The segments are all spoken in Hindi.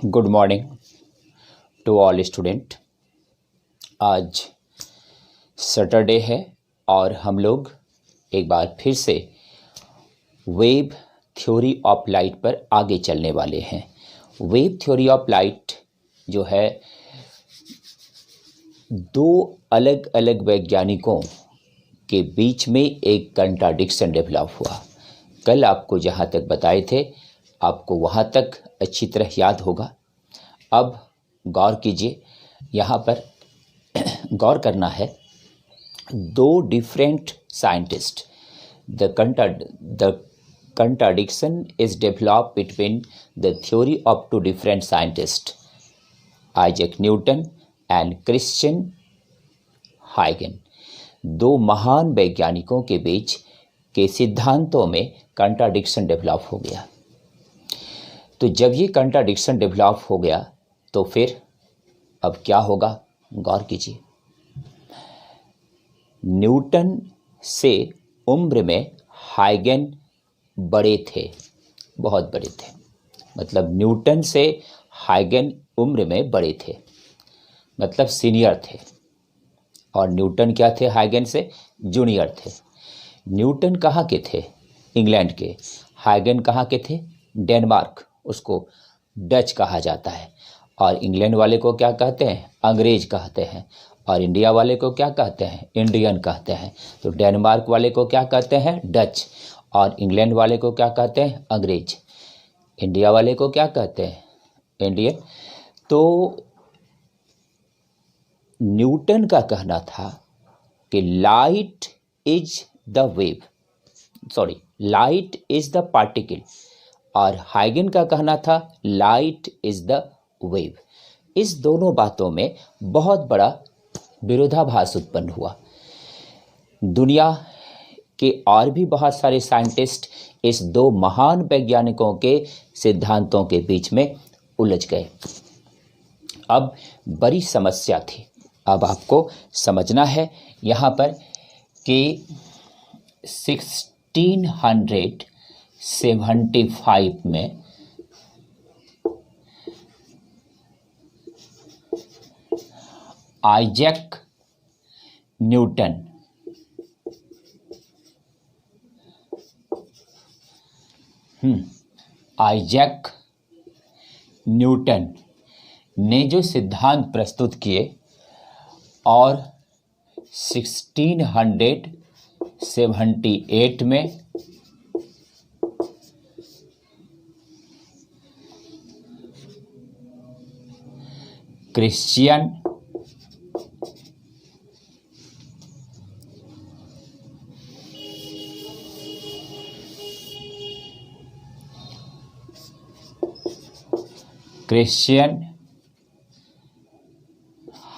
Good morning to all student. आज सैटरडे है और हम लोग एक बार फिर से वेव थ्योरी ऑफ लाइट पर आगे चलने वाले हैं। वेव थ्योरी ऑफ लाइट जो है दो अलग अलग वैज्ञानिकों के बीच में एक कंट्राडिक्शन डेवलप हुआ। कल आपको जहाँ तक बताए थे आपको वहाँ तक अच्छी तरह याद होगा। अब गौर कीजिए, यहाँ पर गौर करना है। दो different scientist, the contradiction is developed between the theory of two different scientists, Isaac Newton and Christian Huygens। दो महान वैज्ञानिकों के बीच के सिद्धांतों में कंट्राडिक्शन डेवलप हो गया। तो जब ये कंट्राडिक्शन डेवलप हो गया तो फिर अब क्या होगा, गौर कीजिए। न्यूटन से उम्र में हाइगन बड़े थे, बहुत बड़े थे। मतलब न्यूटन से हाइगन उम्र में बड़े थे, मतलब सीनियर थे। और न्यूटन क्या थे, हाइगन से जूनियर थे। न्यूटन कहाँ के थे, इंग्लैंड के। हाइगन कहाँ के थे, डेनमार्क, उसको डच कहा जाता है। और इंग्लैंड वाले को क्या कहते हैं, अंग्रेज कहते हैं। और इंडिया वाले को क्या कहते हैं, इंडियन कहते हैं। तो डेनमार्क वाले को क्या कहते हैं, डच। और इंग्लैंड वाले को क्या कहते हैं, अंग्रेज। इंडिया वाले को क्या कहते हैं, इंडियन। तो न्यूटन का कहना था कि लाइट इज द पार्टिकल, और हाइगन का कहना था लाइट इज द वेव। इस दोनों बातों में बहुत बड़ा विरोधाभास उत्पन्न हुआ। दुनिया के और भी बहुत सारे साइंटिस्ट इस दो महान वैज्ञानिकों के सिद्धांतों के बीच में उलझ गए। अब बड़ी समस्या थी। अब आपको समझना है यहाँ पर कि 1675 में आइजैक न्यूटन ने जो सिद्धांत प्रस्तुत किए और 1678 में क्रिश्चियन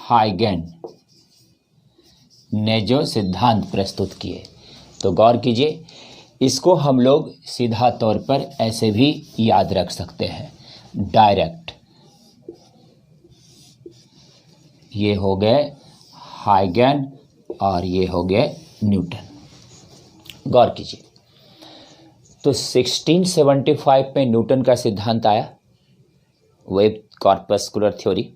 हाइगन ने जो सिद्धांत प्रस्तुत किए। तो गौर कीजिए, इसको हम लोग सीधा तौर पर ऐसे भी याद रख सकते हैं, डायरेक्ट। ये हो गए हाइगन और ये हो गए न्यूटन। गौर कीजिए, तो 1675 में न्यूटन का सिद्धांत आया, वेव कॉर्पस्कुलर थ्योरी।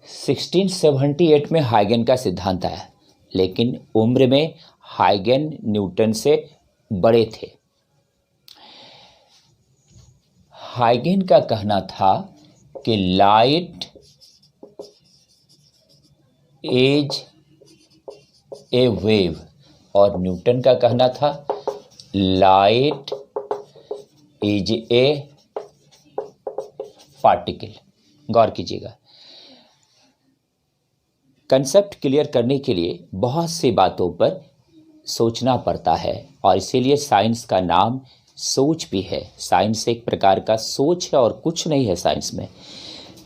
1678 में हाइगन का सिद्धांत आया, लेकिन उम्र में हाइगन न्यूटन से बड़े थे। हाइगन का कहना था कि लाइट इज ए वेव, और न्यूटन का कहना था लाइट इज ए पार्टिकल। गौर कीजिएगा, कंसेप्ट क्लियर करने के लिए बहुत सी बातों पर सोचना पड़ता है, और इसीलिए साइंस का नाम सोच भी है। साइंस एक प्रकार का सोच है और कुछ नहीं है साइंस में।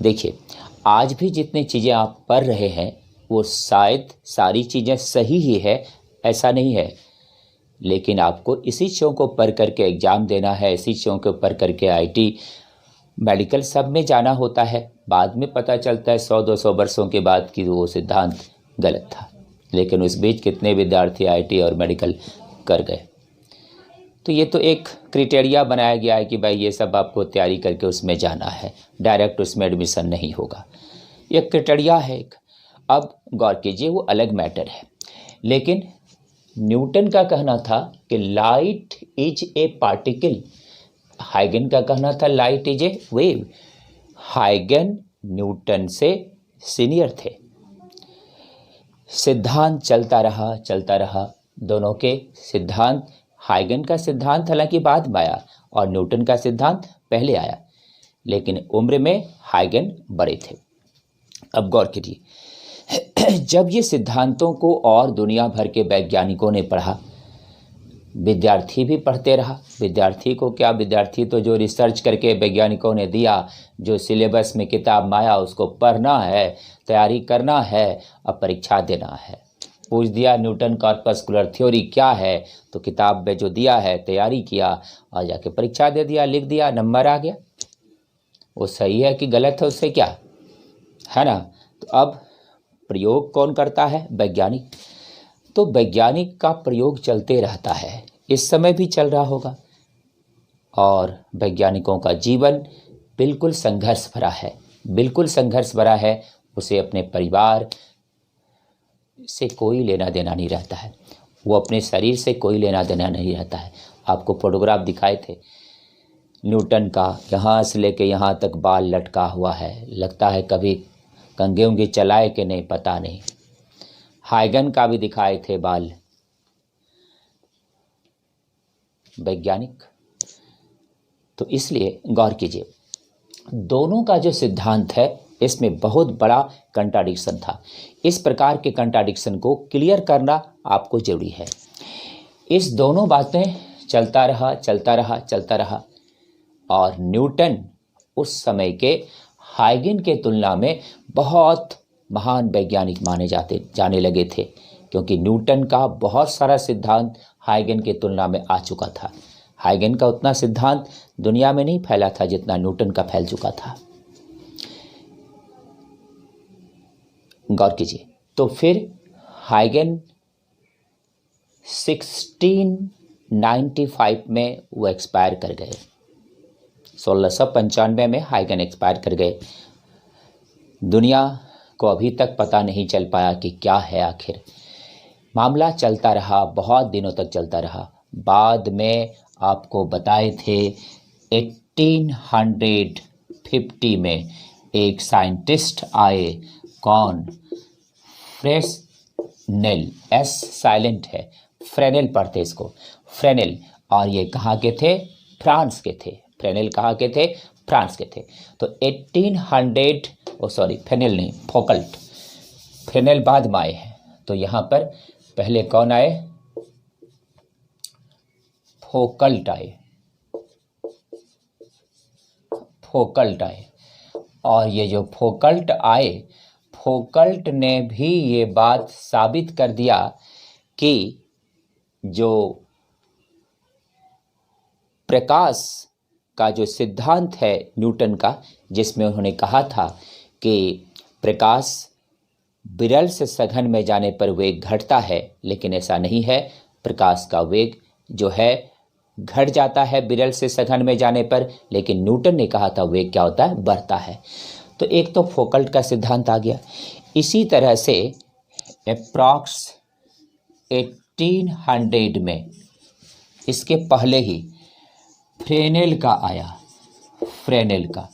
देखिए, आज भी जितनी चीज़ें आप पढ़ रहे हैं वो शायद सारी चीज़ें सही ही है, ऐसा नहीं है। लेकिन आपको इसी चीज़ों को पढ़ करके एग्ज़ाम देना है, इसी चीज़ों को पढ़ करके आईटी, मेडिकल सब में जाना होता है। बाद में पता चलता है 100-200 वर्षों के बाद कि वो सिद्धांत गलत था। लेकिन उस बीच कितने विद्यार्थी आईटी और मेडिकल कर गए। तो ये तो एक क्राइटेरिया बनाया गया है कि भाई ये सब आपको तैयारी करके उसमें जाना है, डायरेक्ट उसमें एडमिशन नहीं होगा, ये क्राइटेरिया है एक। अब गौर कीजिए वो अलग मैटर है, लेकिन न्यूटन का कहना था कि लाइट इज ए पार्टिकल, हाइगन का कहना था लाइट इज ए वेव। हाइगन न्यूटन से सीनियर थे। सिद्धांत चलता रहा, दोनों के सिद्धांत, हाइगन का सिद्धांत हालांकि बाद में आया और न्यूटन का सिद्धांत पहले आया, लेकिन उम्र में हाइगन बड़े थे। अब गौर कीजिए, जब ये सिद्धांतों को और दुनिया भर के वैज्ञानिकों ने पढ़ा, विद्यार्थी भी पढ़ते रहा। विद्यार्थी को क्या, विद्यार्थी तो जो रिसर्च करके वैज्ञानिकों ने दिया, जो सिलेबस में किताब में आया उसको पढ़ना है, तैयारी करना है, अब परीक्षा देना है। पूछ दिया न्यूटन कॉर्पस्कुलर थ्योरी क्या है, तो किताब में जो दिया है तैयारी किया और जाके परीक्षा दे दिया, लिख दिया, नंबर आ गया। वो सही है कि गलत है उससे क्या है ना। तो अब प्रयोग कौन करता है? वैज्ञानिक। तो वैज्ञानिक का प्रयोग चलते रहता है, इस समय भी चल रहा होगा। और वैज्ञानिकों का जीवन बिल्कुल संघर्ष भरा है, बिल्कुल संघर्ष भरा है। उसे अपने परिवार से कोई लेना देना नहीं रहता है, वो अपने शरीर से कोई लेना देना नहीं रहता है। आपको फोटोग्राफ दिखाए थे न्यूटन का, यहाँ से लेके यहाँ तक बाल लटका हुआ है, लगता है कभी कंघे उंगे चलाए कि नहीं पता नहीं। हाइगन का भी दिखाए थे बाल। वैज्ञानिक। तो इसलिए गौर कीजिए, दोनों का जो सिद्धांत है इसमें बहुत बड़ा कंट्राडिक्शन था। इस प्रकार के कंट्राडिक्शन को क्लियर करना आपको जरूरी है। इस दोनों बातें चलता रहा और न्यूटन उस समय के हाइगन के तुलना में बहुत महान वैज्ञानिक माने जाने लगे थे, क्योंकि न्यूटन का बहुत सारा सिद्धांत हाइगन के तुलना में आ चुका था। हाइगन का उतना सिद्धांत दुनिया में नहीं फैला था जितना न्यूटन का फैल चुका था। गौर कीजिए, तो फिर हाइगन 1695 में वो एक्सपायर कर गए। 1695 में हाइगन एक्सपायर कर गए। दुनिया को अभी तक पता नहीं चल पाया कि क्या है आखिर। मामला चलता रहा, बहुत दिनों तक चलता रहा। बाद में आपको बताए थे 1850 में एक साइंटिस्ट आए, कौन? फ्रेस्नेल, एस साइलेंट है, फ्रेनेल पढ़ते इसको, फ्रेनेल। और ये कहाँ के थे? फ्रांस के थे। फ्रेनेल कहाँ के थे? फ्रांस के थे। तो 1800 फ्रेनेल नहीं, फोकल्ट। फ्रेनेल बाद में आए हैं। तो यहाँ पर पहले कौन आए? फोकल्ट आए, फोकल्ट आए। और ये जो फोकल्ट आए, फोकल्ट ने भी ये बात साबित कर दिया कि जो प्रकाश का जो सिद्धांत है न्यूटन का, जिसमें उन्होंने कहा था कि प्रकाश विरल से सघन में जाने पर वेग घटता है, लेकिन ऐसा नहीं है। प्रकाश का वेग जो है घट जाता है विरल से सघन में जाने पर, लेकिन न्यूटन ने कहा था वेग क्या होता है? बढ़ता है। तो एक तो फोकल्ट का सिद्धांत आ गया। इसी तरह से अप्रॉक्स 1800 में, इसके पहले ही फ्रेनेल का आया, फ्रेनेल का,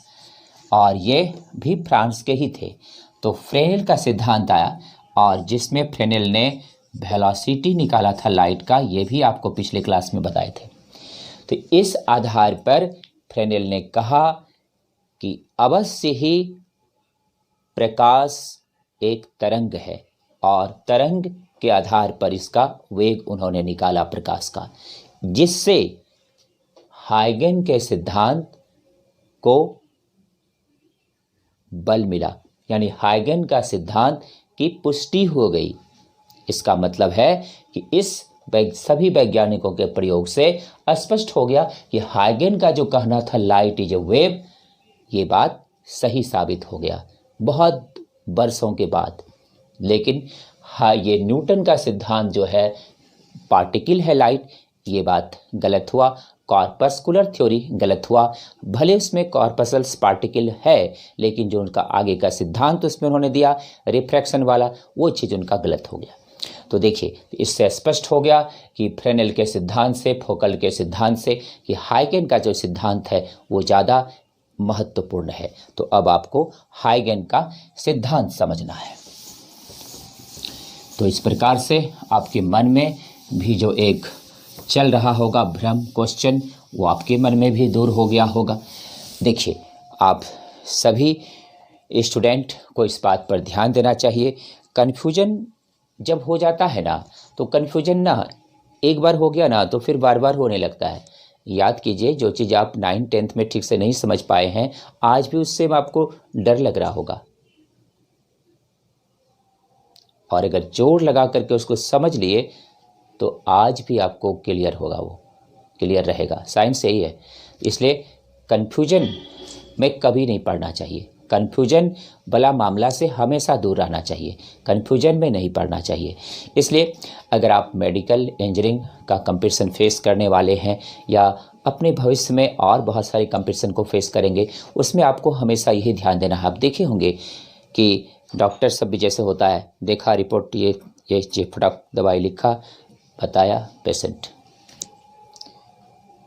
और ये भी फ्रांस के ही थे। तो फ्रेनेल का सिद्धांत आया, और जिसमें फ्रेनेल ने वेलोसिटी निकाला था लाइट का, ये भी आपको पिछले क्लास में बताए थे। तो इस आधार पर फ्रेनेल ने कहा कि अवश्य ही प्रकाश एक तरंग है, और तरंग के आधार पर इसका वेग उन्होंने निकाला प्रकाश का, जिससे हाइगन के सिद्धांत को बल मिला, यानी हाइगन का सिद्धांत की पुष्टि हो गई। इसका मतलब है कि इस सभी वैज्ञानिकों के प्रयोग से स्पष्ट हो गया कि हाइगन का जो कहना था लाइट इज ए वेव, ये बात सही साबित हो गया बहुत वर्षों के बाद। लेकिन हाँ, ये न्यूटन का सिद्धांत जो है पार्टिकल है लाइट, ये बात गलत हुआ। कॉर्पस्कुलर थ्योरी गलत हुआ। भले उसमें कॉर्पसल्स पार्टिकल है, लेकिन जो उनका आगे का सिद्धांत उसमें उन्होंने दिया रिफ्रैक्शन वाला, वो चीज़ उनका गलत हो गया। तो देखिए, इससे स्पष्ट हो गया कि फ्रेनेल के सिद्धांत से, फोकल के सिद्धांत से, कि हाइगन का जो सिद्धांत है वो ज़्यादा महत्वपूर्ण है। तो अब आपको हाइगन का सिद्धांत समझना है। तो इस प्रकार से आपके मन में भी जो एक चल रहा होगा भ्रम, क्वेश्चन, वो आपके मन में भी दूर हो गया होगा। देखिए, आप सभी स्टूडेंट को इस बात पर ध्यान देना चाहिए, कन्फ्यूजन जब हो जाता है ना, तो कन्फ्यूजन ना एक बार हो गया ना तो फिर बार बार होने लगता है। याद कीजिए, जो चीज़ आप 9th-10th में ठीक से नहीं समझ पाए हैं, आज भी उससे आपको डर लग रहा होगा, और अगर जोर लगा करके उसको समझ लिए तो आज भी आपको क्लियर होगा, वो क्लियर रहेगा। साइंस यही है। इसलिए कन्फ्यूजन में कभी नहीं पढ़ना चाहिए। कन्फ्यूजन वाला मामला से हमेशा दूर रहना चाहिए, कन्फ्यूजन में नहीं पढ़ना चाहिए। इसलिए अगर आप मेडिकल इंजीनियरिंग का कंपटीशन फेस करने वाले हैं, या अपने भविष्य में और बहुत सारे कंपटीशन को फेस करेंगे, उसमें आपको हमेशा यही ध्यान देना है। आप देखे होंगे कि डॉक्टर सब भी जैसे होता है, देखा रिपोर्ट, ये फटाक दवाई लिखा, बताया पेशेंट।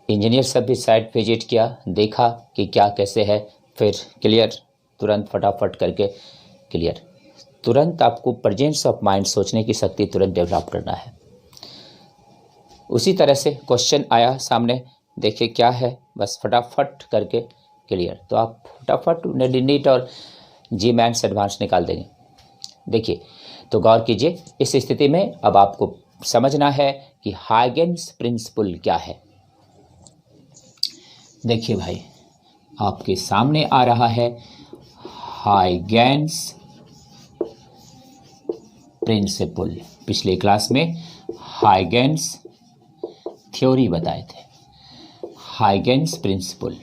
इंजीनियर सब भी साइट विजिट किया, देखा कि क्या कैसे है, फिर क्लियर, तुरंत फटाफट करके क्लियर। तुरंत आपको प्रेजेंस ऑफ माइंड, सोचने की शक्ति तुरंत डेवलप करना है। उसी तरह से क्वेश्चन आया सामने, देखिए क्या है, बस फटाफट करके क्लियर। तो आप फटाफट नीट और जी मैथ्स एडवांस निकाल देंगे। देखिए, तो गौर कीजिए, इस स्थिति में अब आपको समझना है कि हाइगेन्स प्रिंसिपल क्या है। देखिए भाई, आपके सामने आ रहा है हाइगेन्स प्रिंसिपल। पिछले क्लास में हाइगेन्स थ्योरी बताए थे। हाइगेन्स प्रिंसिपल,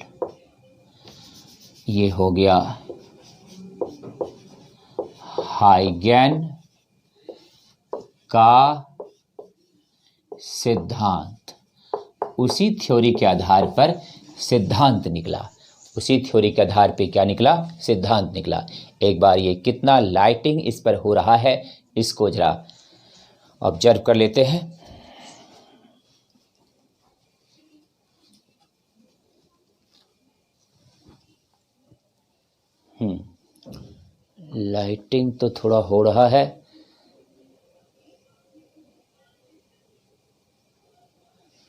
ये हो गया हाइगेन का सिद्धांत। उसी थ्योरी के आधार पर सिद्धांत निकला। उसी थ्योरी के आधार पे क्या निकला? सिद्धांत निकला। एक बार ये कितना लाइटिंग इस पर हो रहा है, इसको जरा ऑब्जर्व कर लेते हैं। लाइटिंग तो थोड़ा हो रहा है।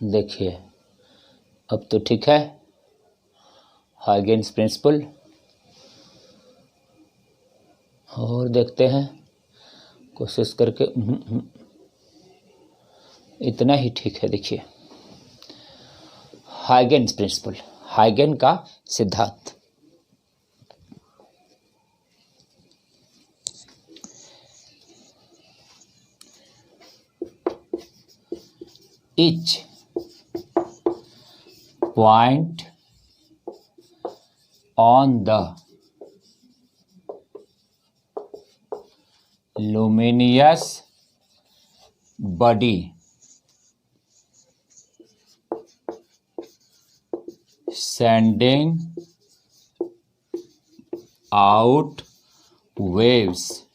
देखिए, अब तो ठीक है। हाइगेन्स प्रिंसिपल, और देखते हैं कोशिश करके। इतना ही ठीक है। देखिए, हाइगेन्स प्रिंसिपल, हाइगेन का सिद्धांत। Each point on the luminous body sending out waves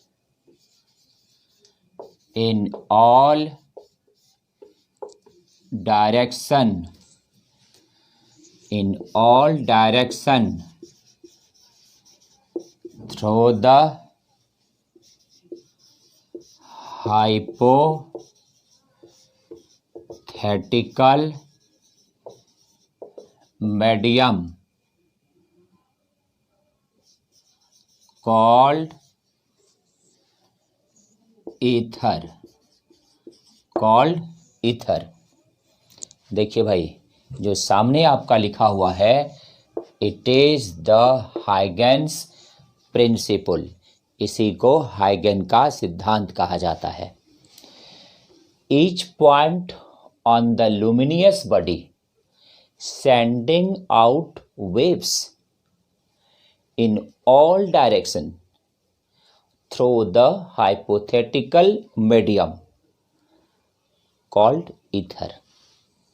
in all direction through the hypothetical medium called ether। देखिए भाई, जो सामने आपका लिखा हुआ है, इट इज द हाइगेन्स प्रिंसिपल। इसी को हाइगेन का सिद्धांत कहा जाता है। Each point on the luminous body sending out waves in all direction through the hypothetical medium called ether.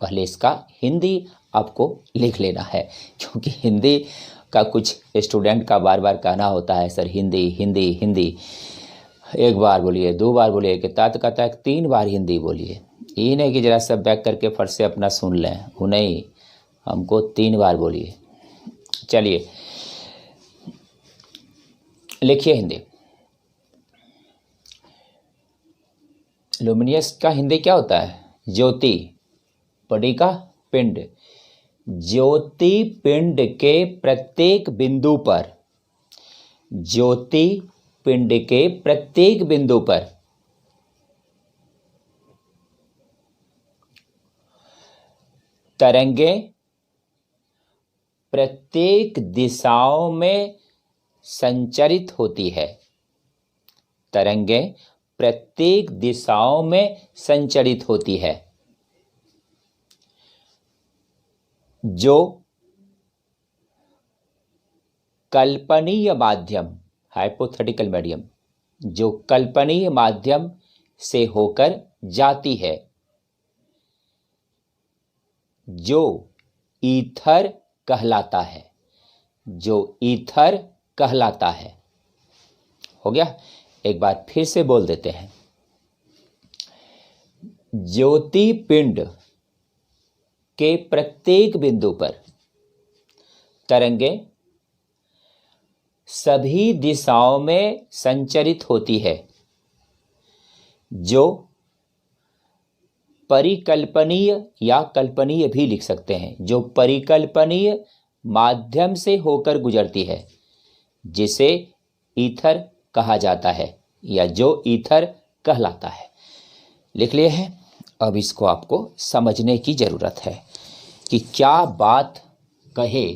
पहले इसका हिंदी आपको लिख लेना है, क्योंकि हिंदी का कुछ स्टूडेंट का बार बार कहना होता है सर हिंदी हिंदी हिंदी, एक बार बोलिए, दो बार बोलिए, कितना तो कहता है 3 बार हिंदी बोलिए। ये नहीं कि जरा सब बैक करके फट से अपना सुन लें, वो नहीं, हमको 3 बार बोलिए। चलिए लिखिए हिंदी। लुमिनियस का हिंदी क्या होता है? ज्योति। बॉडी का पिंड। ज्योति पिंड के प्रत्येक बिंदु पर, ज्योति पिंड के प्रत्येक बिंदु पर तरंगें प्रत्येक दिशाओं में संचरित होती है। तरंगें प्रत्येक दिशाओं में संचरित होती है। जो कल्पनीय माध्यम, हाइपोथेटिकल मीडियम, जो कल्पनीय माध्यम से होकर जाती है, जो ईथर कहलाता है, जो ईथर कहलाता है। हो गया? एक बार फिर से बोल देते हैं। ज्योति पिंड के प्रत्येक बिंदु पर तरंगें सभी दिशाओं में संचरित होती है। जो परिकल्पनीय या कल्पनीय भी लिख सकते हैं, जो परिकल्पनीय माध्यम से होकर गुजरती है, जिसे ईथर कहा जाता है या जो ईथर कहलाता है। लिख लिए हैं? अब इसको आपको समझने की जरूरत है कि क्या बात कहे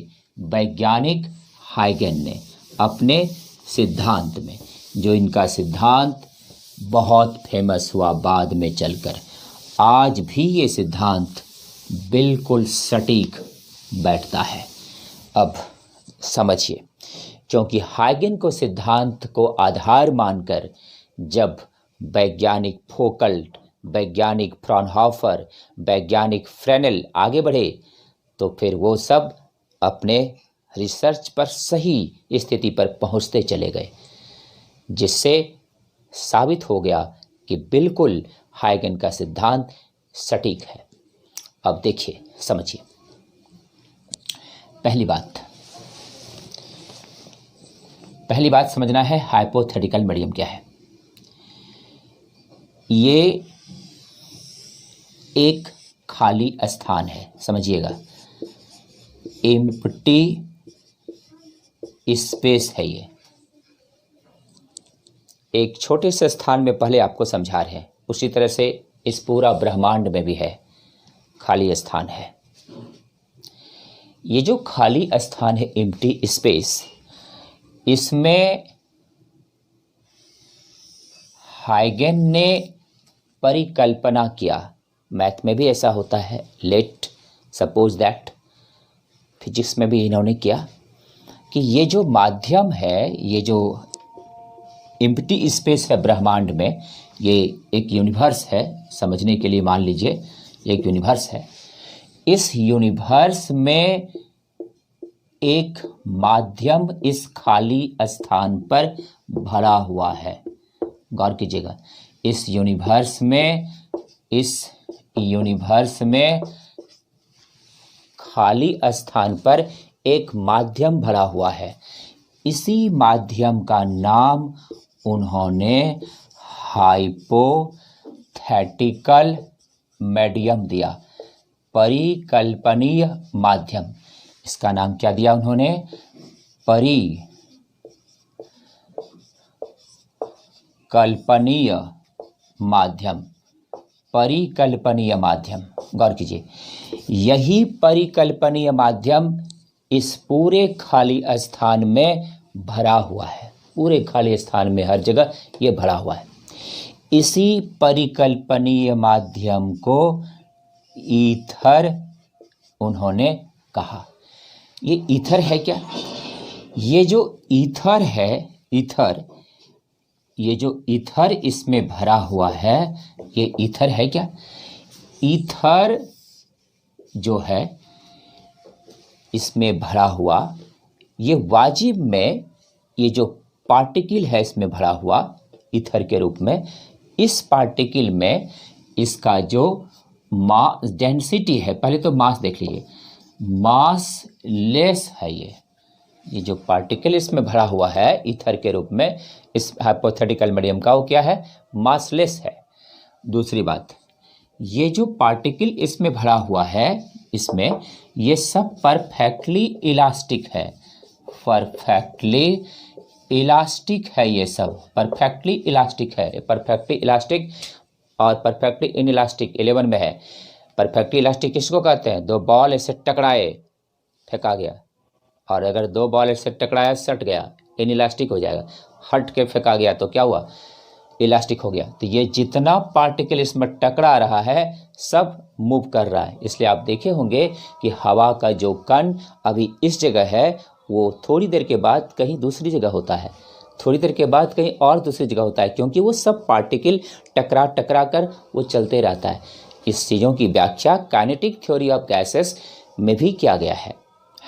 वैज्ञानिक हाइगन ने अपने सिद्धांत में, जो इनका सिद्धांत बहुत फेमस हुआ बाद में चलकर। आज भी ये सिद्धांत बिल्कुल सटीक बैठता है। अब समझिए, क्योंकि हाइगन को सिद्धांत को आधार मानकर जब वैज्ञानिक फोकल्ट, वैज्ञानिक फ्रॉनहोफर, वैज्ञानिक फ्रेनेल आगे बढ़े, तो फिर वो सब अपने रिसर्च पर सही स्थिति पर पहुंचते चले गए, जिससे साबित हो गया कि बिल्कुल हाइगन का सिद्धांत सटीक है। अब देखिए, समझिए। पहली बात समझना है, हाइपोथेटिकल मीडियम क्या है। ये एक खाली स्थान है, समझिएगा, एम्प्टी स्पेस है। ये एक छोटे से स्थान में पहले आपको समझा रहे हैं, उसी तरह से इस पूरा ब्रह्मांड में भी है, खाली स्थान है। ये जो खाली स्थान है, एम्प्टी स्पेस, इसमें हाइगन ने परिकल्पना किया। मैथ में भी ऐसा होता है, लेट सपोज दैट, फिजिक्स में भी इन्होंने किया कि ये जो माध्यम है, ये जो एम्प्टी स्पेस है ब्रह्मांड में, ये एक यूनिवर्स है। समझने के लिए मान लीजिए एक यूनिवर्स है। इस यूनिवर्स में एक माध्यम इस खाली स्थान पर भरा हुआ है। गौर कीजिएगा, इस यूनिवर्स में खाली स्थान पर एक माध्यम भरा हुआ है। इसी माध्यम का नाम उन्होंने हाइपोथेटिकल मीडियम दिया, परिकल्पनीय माध्यम। इसका नाम क्या दिया उन्होंने? परिकल्पनीय माध्यम। परिकल्पनीय माध्यम, गौर कीजिए, यही परिकल्पनीय माध्यम इस पूरे खाली स्थान में भरा हुआ है। पूरे खाली स्थान में हर जगह ये भरा हुआ है। इसी परिकल्पनीय माध्यम को ईथर उन्होंने कहा। ये ईथर है क्या? ये जो ईथर है, ये जो ईथर इसमें भरा हुआ है, ये ईथर है क्या? ईथर जो है इसमें भरा हुआ, ये वाजिब में ये जो पार्टिकल है इसमें भरा हुआ ईथर के रूप में, इस पार्टिकल में इसका जो मास डेंसिटी है, पहले तो मास देख लीजिए, मास लेस है ये जो पार्टिकल इसमें भरा हुआ है ईथर के रूप में इस हाइपोथेटिकल मीडियम का, वो क्या है, मासलेस है। दूसरी बात, ये जो पार्टिकल इसमें भरा हुआ है इसमें, ये सब परफेक्टली इलास्टिक है, परफेक्टली इलास्टिक है, ये सब परफेक्टली इलास्टिक है। परफेक्टली इलास्टिक और परफेक्टली इनइलास्टिक 11 में है। परफेक्टली इलास्टिक किसको कहते हैं, दो बॉल ऐसे टकराए, फेंका गया, और अगर दो बॉल ऐसे टकराया सट गया, इनइलास्टिक हो जाएगा। हट के फेंका गया तो क्या हुआ, इलास्टिक हो गया। तो ये जितना पार्टिकल इसमें टकरा रहा है सब मूव कर रहा है। इसलिए आप देखे होंगे कि हवा का जो कण अभी इस जगह है वो थोड़ी देर के बाद कहीं दूसरी जगह होता है, थोड़ी देर के बाद कहीं और दूसरी जगह होता है, क्योंकि वो सब पार्टिकल टकरा टकरा कर वो चलते रहता है। इस चीज़ों की व्याख्या काइनेटिक थ्योरी ऑफ गैसेस में भी किया गया है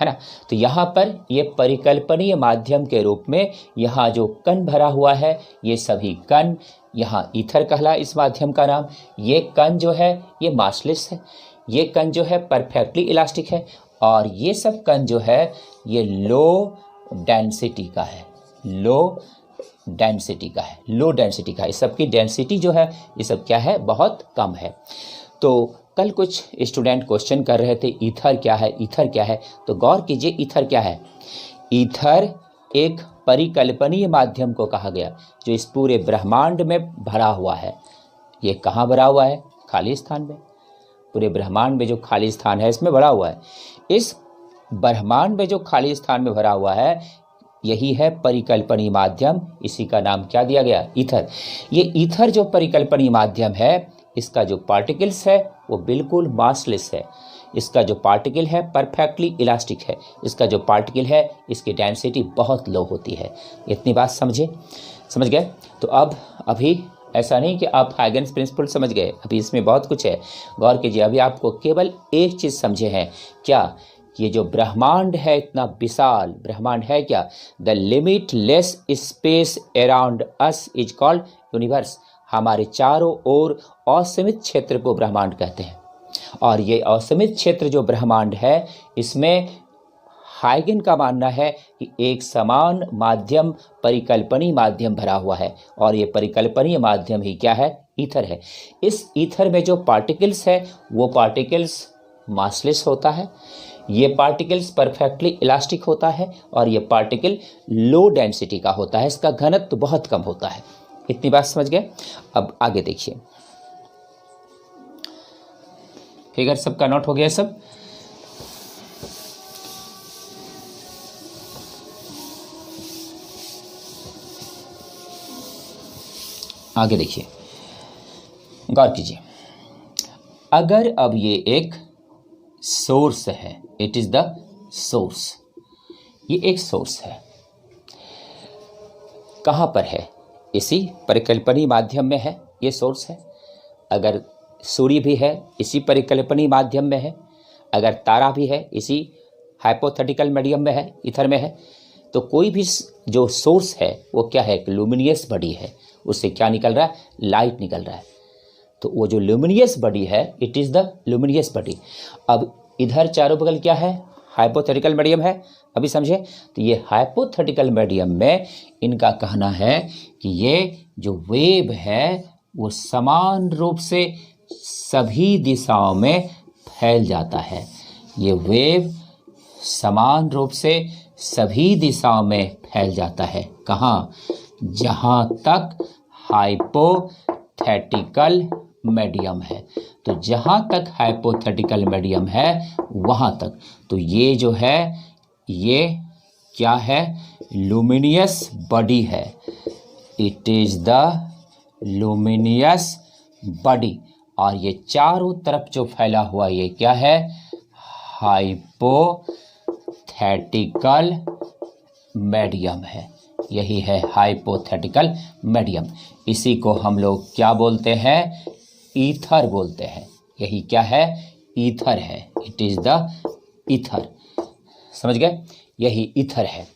ना। तो यहाँ पर ये परिकल्पनीय माध्यम के रूप में यहाँ जो कण भरा हुआ है, ये सभी कण यहाँ ईथर कहला इस माध्यम का नाम। ये कण जो है ये मासलेस है, ये कण जो है परफेक्टली इलास्टिक है, और ये सब कण जो है ये लो डेंसिटी का है, लो डेंसिटी का है, लो डेंसिटी का है। इस सब की डेंसिटी जो है ये सब क्या है, बहुत कम है। तो कल कुछ स्टूडेंट क्वेश्चन कर रहे थे ईथर क्या है, ईथर क्या है, तो गौर कीजिए ईथर क्या है। ईथर एक परिकल्पनीय माध्यम को कहा गया जो इस पूरे ब्रह्मांड में भरा हुआ है। ये कहाँ भरा हुआ है, खाली स्थान में, पूरे ब्रह्मांड में जो खाली स्थान है इसमें भरा हुआ है। इस ब्रह्मांड में जो खाली स्थान में भरा हुआ है यही है परिकल्पनीय माध्यम, इसी का नाम क्या दिया गया, ईथर। ये ईथर जो परिकल्पनीय माध्यम है, इसका जो पार्टिकल्स है वो बिल्कुल मासलेस है, इसका जो पार्टिकल है परफेक्टली इलास्टिक है, इसका जो पार्टिकल है इसकी डेंसिटी बहुत लो होती है। इतनी बात समझ गए। तो अब अभी ऐसा नहीं कि आप हाइगन्स प्रिंसिपल समझ गए, अभी इसमें बहुत कुछ है, गौर कीजिए। अभी आपको केवल एक चीज़ समझे हैं, क्या, ये जो ब्रह्मांड है इतना विशाल ब्रह्मांड है क्या, the limitless space around us is called universe. हमारे चारों ओर असीमित क्षेत्र को ब्रह्मांड कहते हैं, और ये असीमित क्षेत्र जो ब्रह्मांड है इसमें हाइगन का मानना है कि एक समान माध्यम, परिकल्पनीय माध्यम भरा हुआ है, और ये परिकल्पनीय माध्यम ही क्या है, ईथर है। इस ईथर में जो पार्टिकल्स है वो पार्टिकल्स मासलेस होता है, ये पार्टिकल्स परफेक्टली इलास्टिक होता है, और ये पार्टिकल लो डेंसिटी का होता है, इसका घनत्व तो बहुत कम होता है। इतनी बात समझ गए। अब आगे देखिए, फिगर सबका नोट हो गया सब। आगे देखिए, गौर कीजिए। अगर अब ये एक सोर्स है, इट इज द सोर्स, ये एक सोर्स है, कहाँ पर है, इसी परिकल्पनीय माध्यम में है, ये सोर्स है। अगर सूर्य भी है इसी परिकल्पनीय माध्यम में है, अगर तारा भी है इसी हाइपोथेटिकल मीडियम में है, ईथर में है, तो कोई भी जो सोर्स है वो क्या है, एक लुमिनियस बॉडी है, उससे क्या निकल रहा है, लाइट निकल रहा है। तो वो जो लुमिनियस बॉडी है, it is the luminous body. अब इधर चारों बगल क्या है, हाइपोथेटिकल मीडियम है, अभी समझे। तो ये हाइपोथेटिकल मीडियम में इनका कहना है कि ये जो वेव है वो समान रूप से सभी दिशाओं में फैल जाता है, ये वेव समान रूप से सभी दिशाओं में फैल जाता है। कहाँ, जहाँ तक हाइपोथेटिकल मीडियम है, तो जहाँ तक हाइपोथेटिकल मीडियम है वहाँ तक। तो ये जो है ये क्या है, लुमिनियस बॉडी है, it is the luminous body. और ये चारों तरफ जो फैला हुआ ये क्या है, हाइपोथेटिकल मीडियम है, यही है हाइपोथेटिकल मीडियम। इसी को हम लोग क्या बोलते हैं, ईथर बोलते हैं। यही क्या है, ईथर है, इट इज द ईथर। समझ गए, यही ईथर है।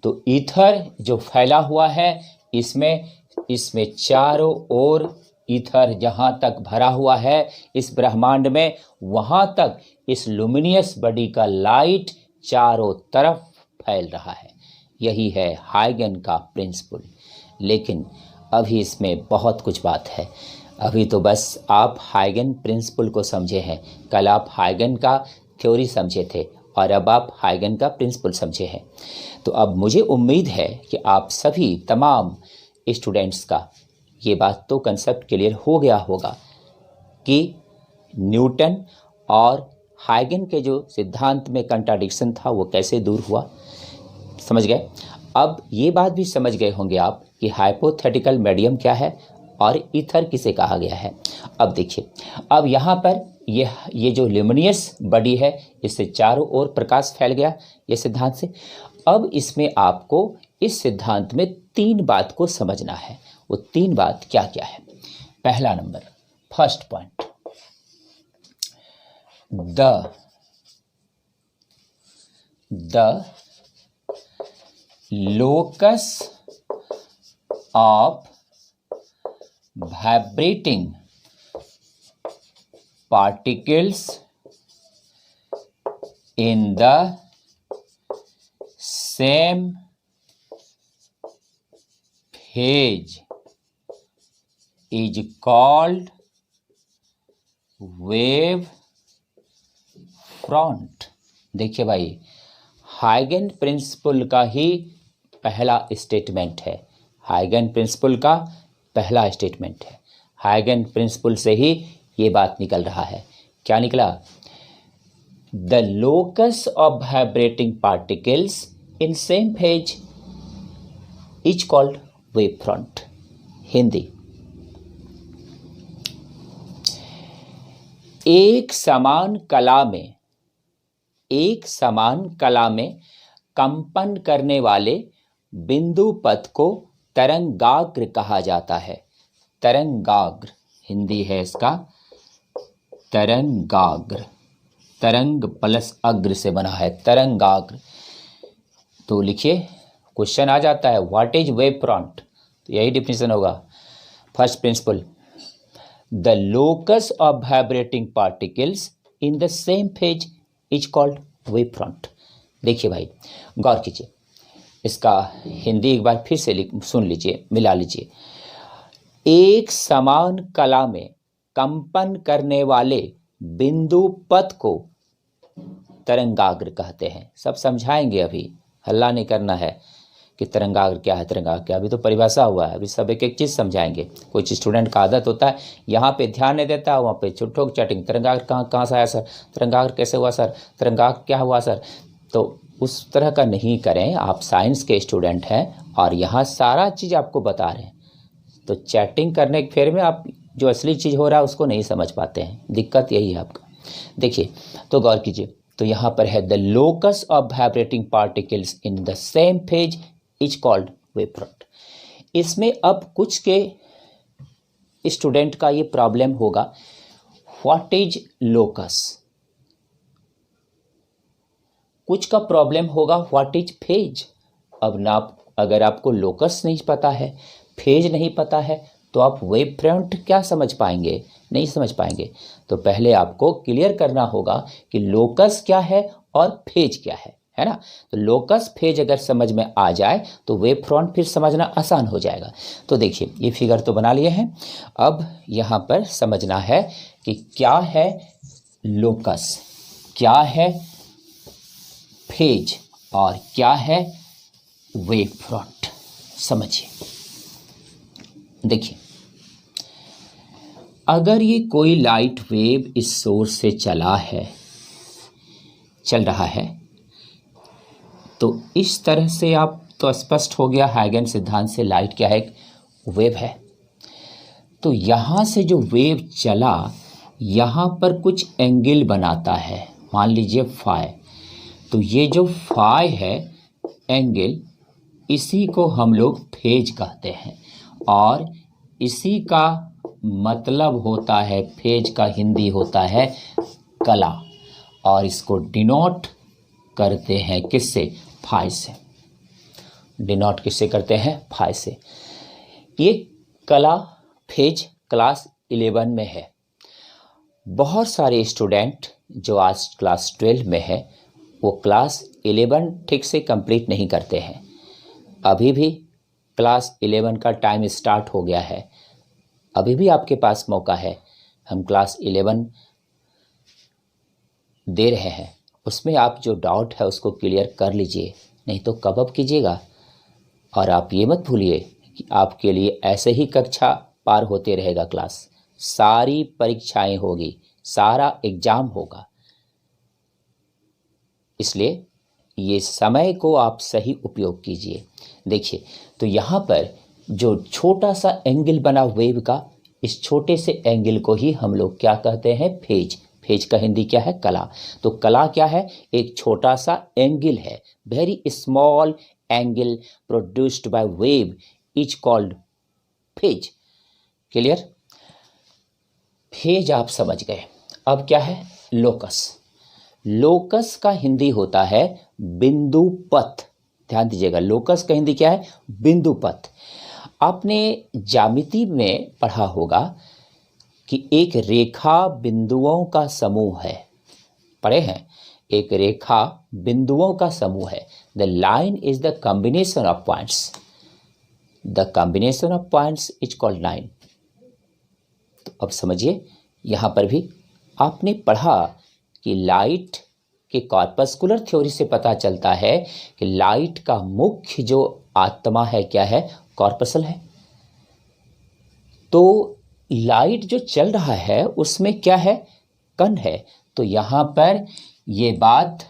तो ईथर जो फैला हुआ है, इसमें चारों ओर ईथर जहां तक भरा हुआ है इस ब्रह्मांड में, वहां तक इस लुमिनियस बॉडी का लाइट चारों तरफ फैल रहा है। यही है हाइगन का प्रिंसिपल। लेकिन अभी इसमें बहुत कुछ बात है। अभी तो बस आप हाइगन प्रिंसिपल को समझे हैं, कल आप हाइगन का थ्योरी समझे थे और अब आप हाइगन का प्रिंसिपल समझे हैं। तो अब मुझे उम्मीद है कि आप सभी तमाम स्टूडेंट्स का ये बात तो कंसेप्ट क्लियर हो गया होगा कि न्यूटन और हाइगन के जो सिद्धांत में कंट्राडिक्शन था वो कैसे दूर हुआ। समझ गए। अब ये बात भी समझ गए होंगे आप कि हाइपोथेटिकल मीडियम क्या है और ईथर किसे कहा गया है। अब देखिए, अब यहाँ पर ये जो ल्यूमिनियस बॉडी है, इससे चारों ओर प्रकाश फैल गया ये सिद्धांत से। अब इसमें आपको इस सिद्धांत में 3 बात को समझना है। वो 3 बात क्या क्या है। पहला number, first point, the locus of vibrating particles in the same phase is called wave front। देखिए भाई, हाइगन प्रिंसिपल का ही पहला स्टेटमेंट है। हाइगन प्रिंसिपल का पहला स्टेटमेंट है। हाइगन प्रिंसिपल से ही ये बात निकल रहा है। क्या निकला? The locus of vibrating particles in same phase is called wave front. Hindi, एक समान कला में कंपन करने वाले बिंदु पथ को तरंगाग्र कहा जाता है। तरंगाग्र हिंदी है इसका तरंगाग्र। तरंग प्लस अग्र से बना है तरंगाग्र। तो लिखिए, क्वेश्चन आ जाता है व्हाट इज वेव फ्रंट, तो यही डिफिनेशन होगा। First principle, the locus of vibrating particles in the same phase is called wave front. देखिए भाई, गौर कीजिए, इसका हिंदी एक बार फिर से सुन लीजिए, मिला लीजिए। एक समान कला में कंपन करने वाले बिंदु पथ को तरंगाग्र कहते हैं। सब समझाएंगे, अभी हल्ला नहीं करना है कि तरंगाग्र क्या है, तरंगाग्र क्या, अभी तो परिभाषा हुआ है, अभी सब एक एक चीज़ समझाएंगे। कुछ स्टूडेंट का आदत होता है यहाँ पे ध्यान नहीं देता, वहाँ पे ठोक चैटिंग, तरंगाग्र कहाँ से आया सर, तरंगाग्र कैसे हुआ सर, तरंगाग्र क्या हुआ सर। तो उस तरह का नहीं करें, आप साइंस के स्टूडेंट हैं और यहाँ सारा चीज़ आपको बता रहे हैं। तो चैटिंग करने के फेर में आप जो असली चीज़ हो रहा है उसको नहीं समझ पाते हैं, दिक्कत यही है आपका। देखिए, तो गौर कीजिए, तो यहाँ पर है the locus of vibrating particles in the same phase is called wave front. इसमें अब कुछ के स्टूडेंट का ये प्रॉब्लम होगा, व्हाट इज लोकस। कुछ का प्रॉब्लम होगा व्हाट इज फेज। अब ना, अगर आपको लोकस नहीं पता है, फेज नहीं पता है, तो आप वेव फ्रंट क्या समझ पाएंगे, नहीं समझ पाएंगे। तो पहले आपको क्लियर करना होगा कि लोकस क्या है और फेज क्या है ना। तो लोकस फेज अगर समझ में आ जाए तो वेव फ्रंट फिर समझना आसान हो जाएगा। तो देखिए, ये फिगर तो बना लिए हैं, अब यहाँ पर समझना है कि क्या है लोकस, क्या है फेज और क्या है वेव फ्रंट। समझिए, देखिए, अगर ये कोई लाइट वेव इस सोर्स से चल रहा है, तो इस तरह से आप तो स्पष्ट हो गया हाइगन सिद्धांत से लाइट क्या है, एक वेव है। तो यहाँ से जो वेव चला, यहाँ पर कुछ एंगल बनाता है, मान लीजिए फाई। तो ये जो फाई है एंगल, इसी को हम लोग फेज कहते हैं और इसी का मतलब होता है, फेज का हिंदी होता है कला, और इसको डिनोट करते हैं किससे? फाई से। डिनोट किससे करते हैं? फाई से। ये कला फेज क्लास 11 में है। बहुत सारे स्टूडेंट जो आज क्लास 12 में है वो क्लास 11 ठीक से कंप्लीट नहीं करते हैं। अभी भी क्लास 11 का टाइम स्टार्ट हो गया है, अभी भी आपके पास मौका है। हम क्लास 11 दे रहे हैं, उसमें आप जो डाउट है उसको क्लियर कर लीजिए, नहीं तो कब अप कीजिएगा। और आप ये मत भूलिए कि आपके लिए ऐसे ही कक्षा पार होते रहेगा क्लास, सारी परीक्षाएं होगी, सारा एग्जाम होगा। इसलिए ये समय को आप सही उपयोग कीजिए। देखिए, तो यहाँ पर जो छोटा सा एंगल बना वेव का, इस छोटे से एंगल को ही हम लोग क्या कहते हैं? फेज। फेज का हिंदी क्या है? कला। तो कला क्या है? एक छोटा सा एंगल है, very small angle produced by wave is called phase. Clear? Phase आप समझ गए। अब क्या है? लोकस। लोकस का हिंदी होता है बिंदु पथ। ध्यान दीजिएगा, लोकस का हिंदी क्या है? बिंदु पथ। आपने ज्यामिति में पढ़ा होगा कि एक रेखा बिंदुओं का समूह है। पढ़े हैं? एक रेखा बिंदुओं का समूह है। The line is the combination of points. The combination of points is called line. तो अब समझिए, यहां पर भी आपने पढ़ा कि लाइट के कॉर्पस्कुलर थ्योरी से पता चलता है कि लाइट का मुख्य जो आत्मा है क्या है? कॉर्पसल है। तो लाइट जो चल रहा है उसमें क्या है? कण है। तो यहां पर ये बात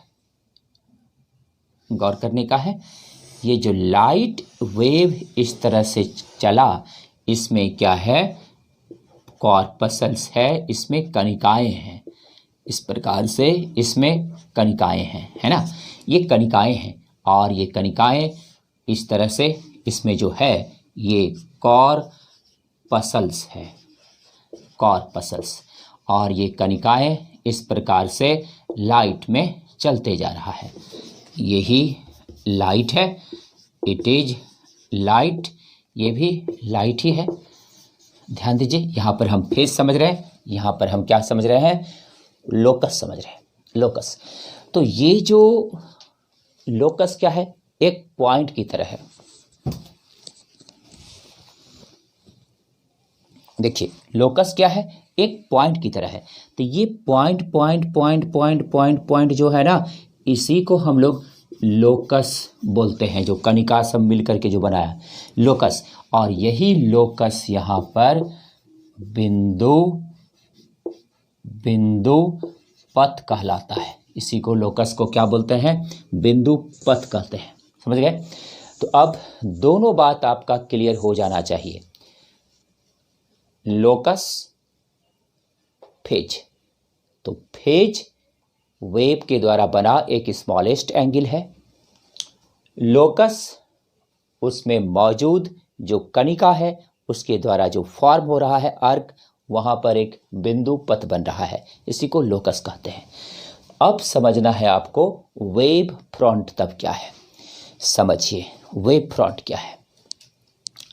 गौर करने का है। ये जो लाइट वेव इस तरह से चला, इसमें क्या है? कॉर्पसल्स है, इसमें कणिकाएं हैं। इस प्रकार से इसमें कणिकाएं हैं, है ना? ये कणिकाएं हैं, और ये कणिकाएं इस तरह से इसमें जो है ये कॉर्पसल्स है, कॉर्पसल्स। और ये कणिकाएं इस प्रकार से लाइट में चलते जा रहा है। यही लाइट है, इट इज लाइट। ये भी लाइट ही है। ध्यान दीजिए, यहाँ पर हम फेज समझ रहे हैं, यहाँ पर हम क्या समझ रहे हैं? लोकस समझ रहे हैं, लोकस। तो ये जो लोकस क्या है? एक पॉइंट की तरह है। देखिए, लोकस क्या है? एक पॉइंट की तरह है। तो ये point point point point point point जो है ना, इसी को हम लोग लोकस बोलते हैं। जो कणिका सब मिलकर के जो बनाया, लोकस। और यही लोकस यहाँ पर बिंदु पथ कहलाता है। इसी को लोकस को क्या बोलते हैं? बिंदु पथ कहते हैं। समझ गए? तो अब दोनों बात आपका क्लियर हो जाना चाहिए। Locus, phase. तो फेज वेव के द्वारा बना एक स्मॉलेस्ट एंगल है। लोकस उसमें मौजूद जो कणिका है उसके द्वारा जो फॉर्म हो रहा है आर्क, वहां पर एक बिंदु पथ बन रहा है। इसी को लोकस कहते हैं। अब समझना है आपको वेव फ्रंट तब क्या है। समझिए वेव फ्रंट क्या है।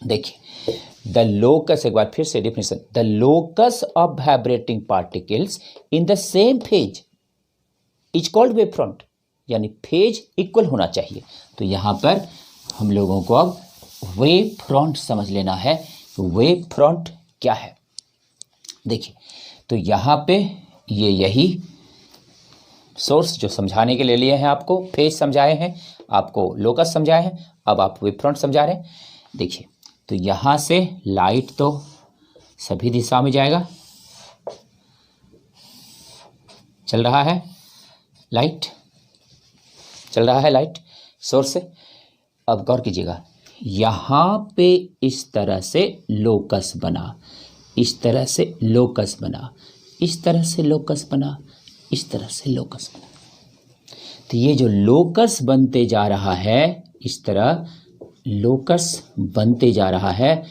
देखिए, द लोकस, एक बार फिर से definition, the locus of vibrating particles in the same phase is called wave front. यानी फेज इक्वल होना चाहिए। तो यहां पर हम लोगों को अब वेव फ्रंट समझ लेना है। वेव फ्रंट क्या है? देखिए, तो यहां पे ये यही सोर्स जो समझाने के लिए लिए हैं, आपको फेज समझाए हैं, आपको लोकस समझाए हैं, अब आप वेव फ्रंट समझा रहे हैं। देखिए, तो यहां से लाइट तो सभी दिशा में जाएगा, चल रहा है लाइट, चल रहा है लाइट सोर्स से। अब गौर कीजिएगा, यहां पे इस तरह से लोकस बना, इस तरह से लोकस बना, इस तरह से लोकस बना, इस तरह से लोकस बना। तो ये जो लोकस बनते जा रहा है, इस तरह लोकस बनते जा रहा है,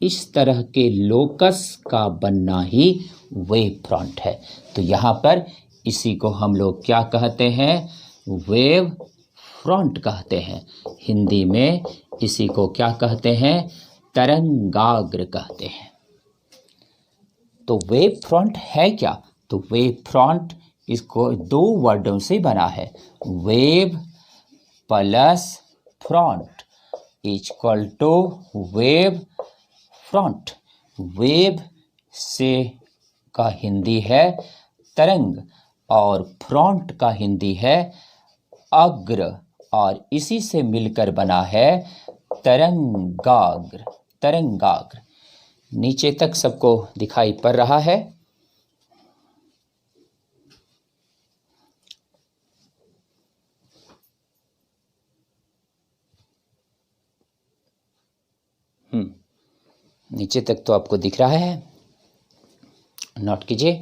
इस तरह के लोकस का बनना ही वेव फ्रंट है। तो यहाँ पर इसी को हम लोग क्या कहते हैं, वेव फ्रंट कहते हैं। हिंदी में इसी को क्या कहते हैं, तरंगाग्र कहते हैं। तो वेव फ्रंट है क्या, तो वेव फ्रंट इसको दो वर्डों से बना है, wave plus front equal to wave front. Wave से का हिंदी है तरंग और फ्रंट का हिंदी है अग्र, और इसी से मिलकर बना है तरंगाग्र। तरंगाग्र नीचे तक सबको दिखाई पड़ रहा है। नीचे तक तो आपको दिख रहा है, नोट कीजिए।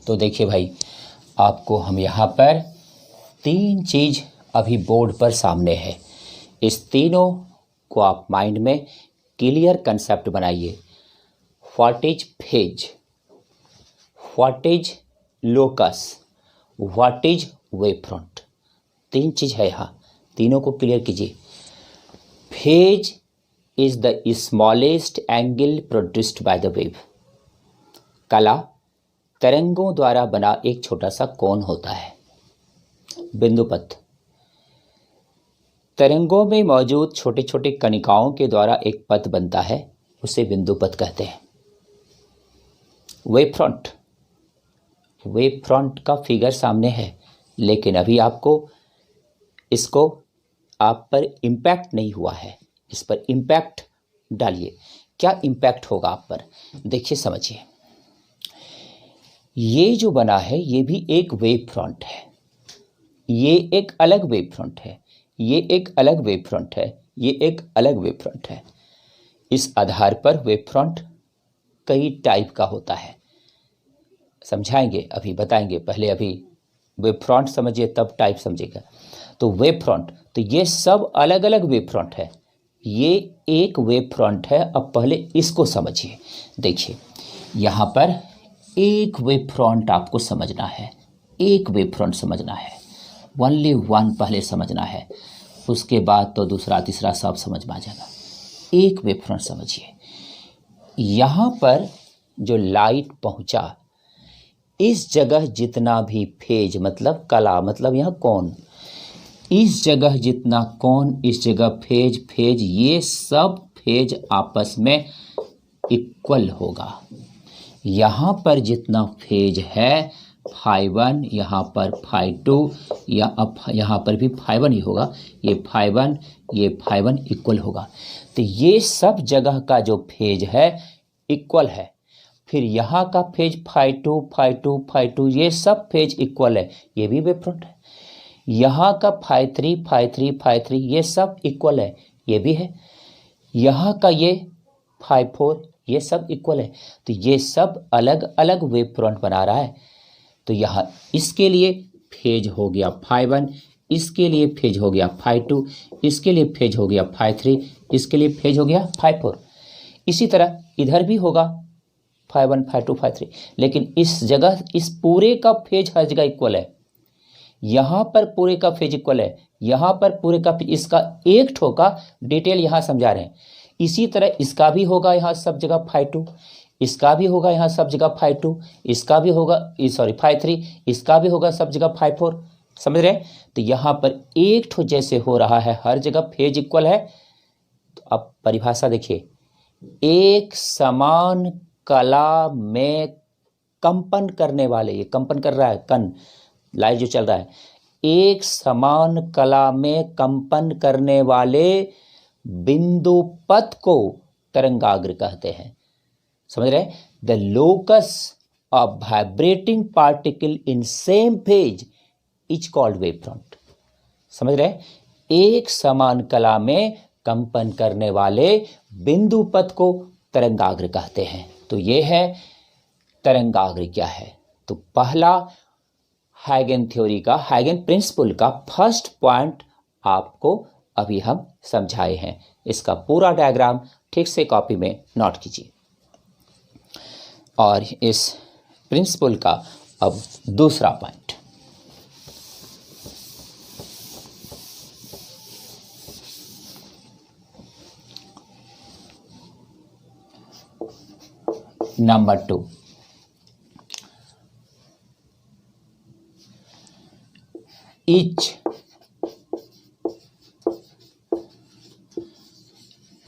तो देखिए भाई, आपको हम यहाँ पर तीन चीज अभी बोर्ड पर सामने है, इस तीनों को आप माइंड में क्लियर कंसेप्ट बनाइए। What is phase, what is locus, what is wave front. तीन चीज है यहाँ, तीनों को क्लियर कीजिए। Phase is the smallest angle produced by the wave। कला तरंगों द्वारा बना एक छोटा सा कोण होता है। बिंदुपथ तरंगों में मौजूद छोटे छोटे कणिकाओं के द्वारा एक पथ बनता है, उसे बिंदुपथ कहते हैं। वेव फ्रंट, वेव फ्रंट का फिगर सामने है, लेकिन अभी आपको इसको आप पर इम्पैक्ट नहीं हुआ है, इस पर इम्पैक्ट डालिए। क्या इम्पैक्ट होगा आप पर, देखिए समझिए। ये जो बना है ये भी एक वेव फ्रंट है, ये एक अलग वेव फ्रंट है, ये एक अलग वेव फ्रंट है, ये एक अलग वेव फ्रंट है। इस आधार पर वेव फ्रंट कई टाइप का होता है, समझाएंगे अभी, बताएंगे। पहले अभी वेव फ्रंट समझिए तब टाइप समझिएगा। तो वेव फ्रंट, तो ये सब अलग अलग वेव फ्रंट है, ये एक वेव फ्रंट है। अब पहले इसको समझिए। देखिए यहाँ पर एक वेव फ्रंट आपको समझना है, एक वेव फ्रंट समझना है, ओनली वन पहले समझना है, उसके बाद तो दूसरा तीसरा सब समझ में आ जाएगा। एक वेव फ्रंट समझिए। यहाँ पर जो लाइट पहुँचा, इस जगह जितना भी फेज मतलब कला मतलब यहाँ कोण, इस जगह जितना कोण, इस जगह फेज, फेज, ये सब फेज आपस में इक्वल होगा। यहाँ पर जितना फेज है φ1, यहाँ पर φ2, या अब यहाँ पर भी φ1 ही होगा, ये φ1, ये φ1 इक्वल होगा। तो ये सब जगह का जो फेज है इक्वल है। फिर यहाँ का फेज φ2, φ2, φ2, ये सब फेज इक्वल है, ये भी वेव फ्रंट है। यहाँ का φ3, φ3, φ3, ये सब इक्वल है, ये भी है। यहाँ का ये φ4, ये सब इक्वल है। तो ये सब अलग अलग वेव फ्रंट बना रहा है। तो यहाँ इसके लिए फेज हो गया φ1, इसके लिए फेज हो गया φ2, इसके लिए फेज हो गया φ3, इसके लिए फेज हो गया φ4। इसी तरह इधर भी होगा φ1, φ2, φ3, लेकिन इस जगह इस पूरे का फेज हर जगह इक्वल है। यहाँ पर पूरे का फेज इक्वल है, यहाँ पर पूरे का, इसका एक ठोका डिटेल यहाँ समझा रहे हैं। इसी तरह इसका भी होगा यहाँ सब जगह φ2, इसका भी होगा यहाँ सब जगह φ2, इसका भी होगा φ3, इसका भी होगा सब जगह φ4। समझ रहे हैं? तो यहाँ पर एक ठो जैसे हो रहा है, हर जगह फेज इक्वल है। तो अब परिभाषा देखिए, एक समान कला में कंपन करने वाले, ये कंपन कर रहा है, कण लाइट जो चल रहा है, एक समान कला में कंपन करने वाले बिंदु पथ को तरंगाग्र कहते हैं। समझ रहे? The locus of vibrating particle in same phase is called wave front. समझ रहे? एक समान कला में कंपन करने वाले बिंदु पथ को तरंगाग्र कहते हैं। तो ये है तरंगाग्र क्या है। तो पहला हाइगन थ्योरी का, हाइगन प्रिंसिपल का फर्स्ट पॉइंट आपको अभी हम समझाए हैं। इसका पूरा डायग्राम ठीक से कॉपी में नोट कीजिए और इस प्रिंसिपल का अब दूसरा point. Number 2,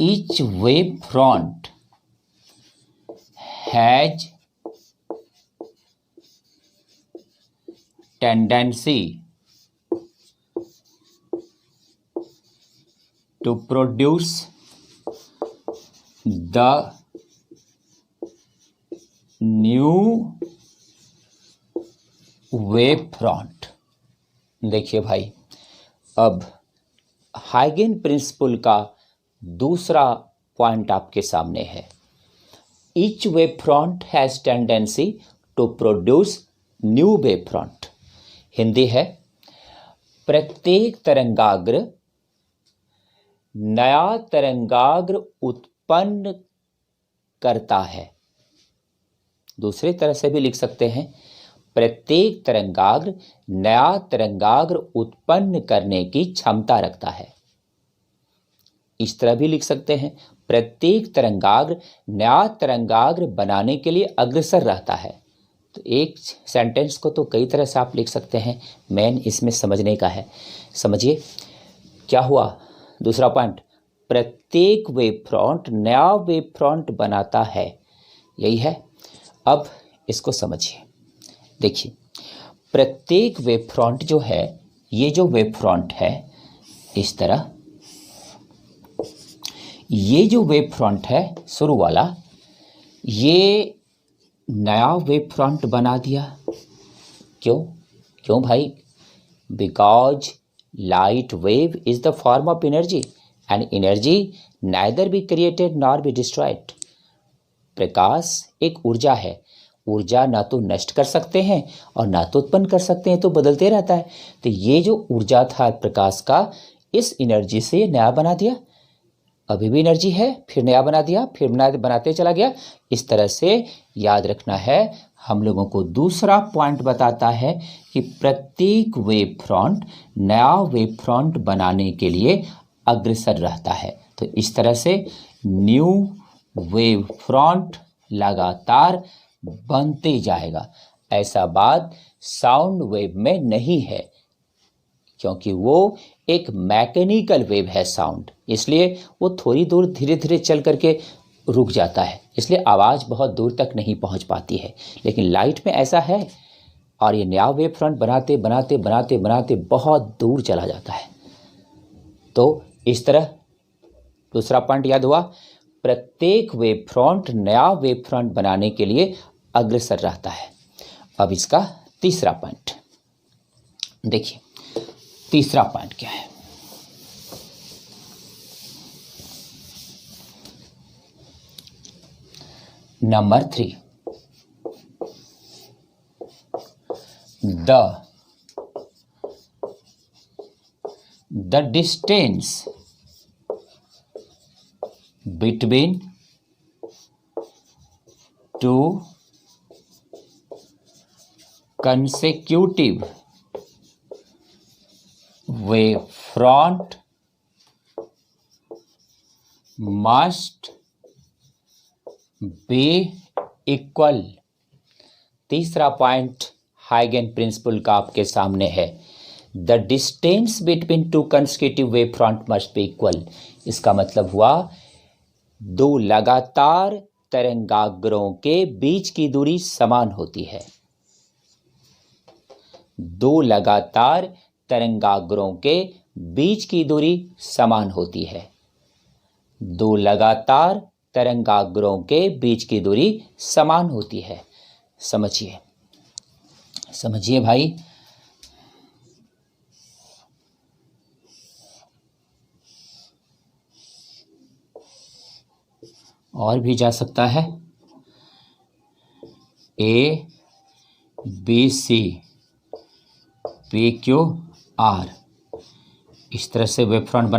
each wave front has tendency to produce the new wave front। देखिए भाई, अब हाइगेन प्रिंसिपल का दूसरा पॉइंट आपके सामने है। Each wave front has tendency to produce new wave front. Hindi है, प्रत्येक तरंगाग्र नया तरंगाग्र उत्पन्न करता है। दूसरी तरह से भी लिख सकते हैं, प्रत्येक तरंगाग्र नया तरंगाग्र उत्पन्न करने की क्षमता रखता है। इस तरह भी लिख सकते हैं, प्रत्येक तरंगाग्र नया तरंगाग्र बनाने के लिए अग्रसर रहता है। तो एक सेंटेंस को तो कई तरह से आप लिख सकते हैं, मेन इसमें समझने का है। समझिए क्या हुआ दूसरा पॉइंट, प्रत्येक वेव फ्रंट नया वेव फ्रंट बनाता है, यही है। अब इसको समझिए, देखिए प्रत्येक वेव फ्रंट जो है, ये जो वेव फ्रंट है इस तरह, ये जो वेव फ्रंट है शुरू वाला, ये नया वेव फ्रंट बना दिया। क्यों भाई? Because light wave is the form of energy and energy neither be created nor be destroyed. प्रकाश एक ऊर्जा है, ऊर्जा ना तो नष्ट कर सकते हैं और ना तो उत्पन्न कर सकते हैं, तो बदलते रहता है। तो ये जो ऊर्जा था प्रकाश का, इस एनर्जी से नया बना दिया, अभी भी एनर्जी है, फिर नया बना दिया, फिर बनाते चला गया। इस तरह से याद रखना है। हम लोगों को दूसरा पॉइंट बताता है कि प्रत्येक वेव फ्रंट नया वेव फ्रंट बनाने के लिए अग्रसर रहता है। तो इस तरह से न्यू वेव फ्रंट लगातार बनते जाएगा। ऐसा बात साउंड वेव में नहीं है, क्योंकि वो एक मैकेनिकल वेव है साउंड, इसलिए वो थोड़ी दूर धीरे धीरे चल करके रुक जाता है, इसलिए आवाज़ बहुत दूर तक नहीं पहुंच पाती है। लेकिन लाइट में ऐसा है, और ये नया वेव फ्रंट बनाते बनाते बनाते बनाते बहुत दूर चला जाता है। तो इस तरह दूसरा पॉइंट याद हुआ, प्रत्येक वेव फ्रंट नया वेव फ्रंट बनाने के लिए अग्रसर रहता है। अब इसका तीसरा पॉइंट देखिए, तीसरा पॉइंट क्या है? Number 3, the distance between two consecutive wave front must be equal। तीसरा पॉइंट हाइगेन प्रिंसिपल का आपके सामने है, the distance between two consecutive wave front must be equal. इसका मतलब हुआ दो लगातार तरंगाग्रों के बीच की दूरी समान होती है। दो लगातार तरंगाग्रों के बीच की दूरी समान होती है। दो लगातार तरंगाग्रों के बीच की दूरी समान होती है। समझिए समझिए भाई, और भी जा सकता है, A B C P Q R, इस तरह से वेव फ्रंट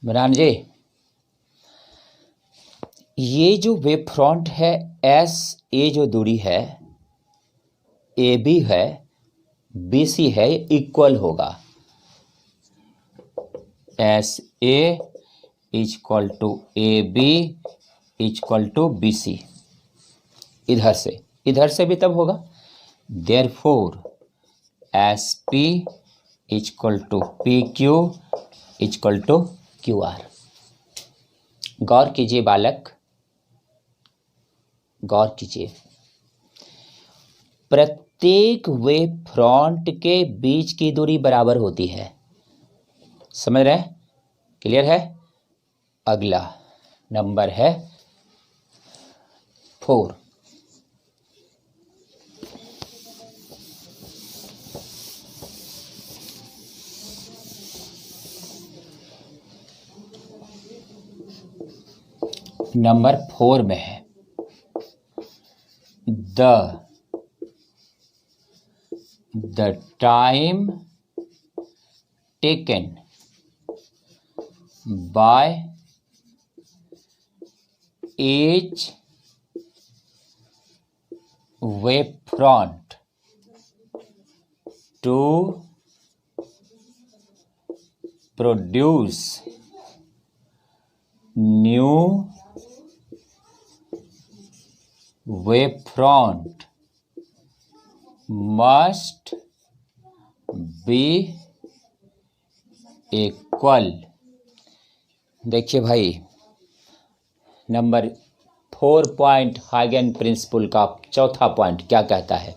बना जी। ये जो वेव फ्रंट है एस ए जो दूरी है ए बी है बी सी है इक्वल होगा S A equal to A B equal to B C. इधर से भी तब होगा therefore S P equal to P Q equal to Q R. गौर कीजिए बालक, गौर कीजिए, प्रत्येक वेव फ्रंट के बीच की दूरी बराबर होती है। समझ रहे हैं? क्लियर है? अगला नंबर है 4। नंबर 4 में है the time taken by each wave front to produce new wave front must be equal। देखिए भाई, नंबर 4 पॉइंट हाइगन प्रिंसिपल का चौथा पॉइंट क्या कहता है?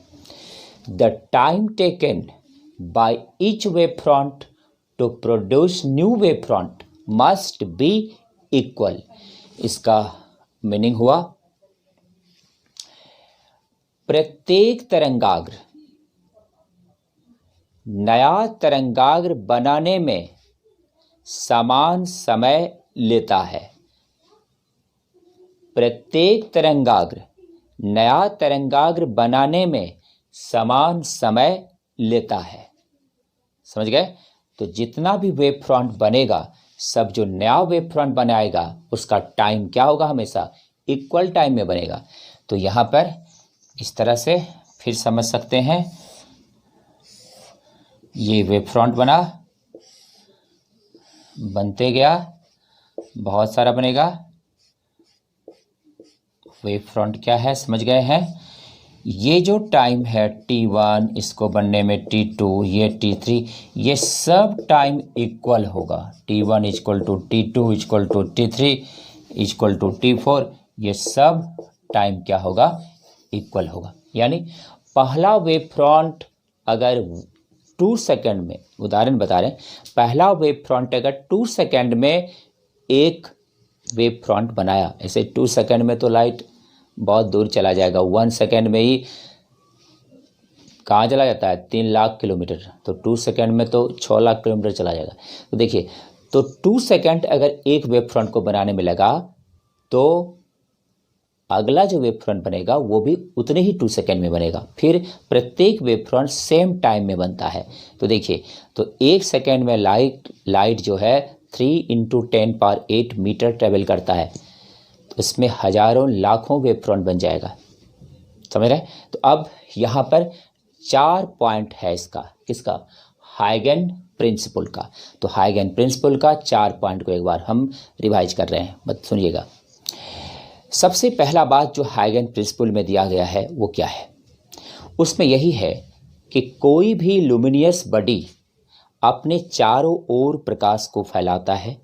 The time taken by each wave front to produce new wave front must be equal. इसका मीनिंग हुआ प्रत्येक तरंगाग्र नया तरंगाग्र बनाने में समान समय लेता है। प्रत्येक तरंगाग्र नया तरंगाग्र बनाने में समान समय लेता है। समझ गए? तो जितना भी वेव फ्रंट बनेगा, सब जो नया वेव फ्रंट बनाएगा उसका टाइम क्या होगा? हमेशा इक्वल टाइम में बनेगा। तो यहाँ पर इस तरह से फिर समझ सकते हैं, ये वेव फ्रंट बना, बनते गया, बहुत सारा बनेगा। वेव फ्रंट क्या है समझ गए हैं? ये जो टाइम है T1, इसको बनने में T2, ये T3, ये सब टाइम इक्वल होगा। T1 equal to T2 equal to T3 equal to T4, ये सब टाइम क्या होगा? इक्वल होगा। यानी पहला वेव फ्रंट अगर 2 सेकंड में, उदाहरण बता रहे हैं, पहला वेव फ्रंट अगर 2 सेकंड में एक वेव फ्रंट बनाया, ऐसे 2 सेकंड में तो लाइट बहुत दूर चला जाएगा, 1 सेकंड में ही कहाँ चला जाता है? 3 लाख किलोमीटर। तो 2 सेकंड में तो 6 लाख किलोमीटर चला जाएगा। तो देखिए, तो 2 सेकंड अगर एक वेव फ्रंट को बनाने में लगा, तो अगला जो वेव फ्रंट बनेगा वो भी उतने ही 2 सेकंड में बनेगा। फिर प्रत्येक वेव फ्रंट सेम टाइम में बनता है। तो देखिए, तो 1 सेकंड में लाइट जो है 3 × 10⁸ मीटर ट्रेवल करता है। तो इसमें हजारों लाखों वेव फ्रंट बन जाएगा। समझ रहे हैं? तो अब यहाँ पर 4 पॉइंट है इसका, किसका? हाइगन प्रिंसिपल का। तो हाइगन प्रिंसिपल का 4 पॉइंट को एक बार हम रिवाइज कर रहे हैं, मत सुनिएगा। सबसे पहला बात जो हाइगन प्रिंसिपल में दिया गया है वो क्या है? उसमें यही है कि कोई भी लुमिनियस बॉडी अपने चारों ओर प्रकाश को फैलाता है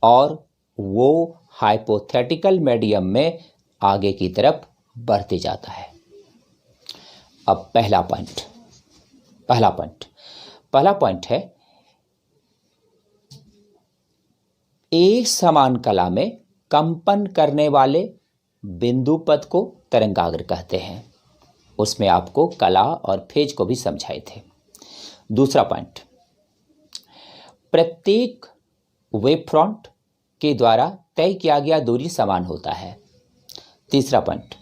और वो हाइपोथेटिकल मीडियम में आगे की तरफ बढ़ते जाता है। अब पहला पॉइंट है, एक समान कला में कंपन करने वाले बिंदु पथ को तरंगाग्र कहते हैं। उसमें आपको कला और फेज को भी समझाए थे। दूसरा पॉइंट, प्रत्येक वेव फ्रंट के द्वारा तय किया गया दूरी समान होता है। तीसरा पॉइंट,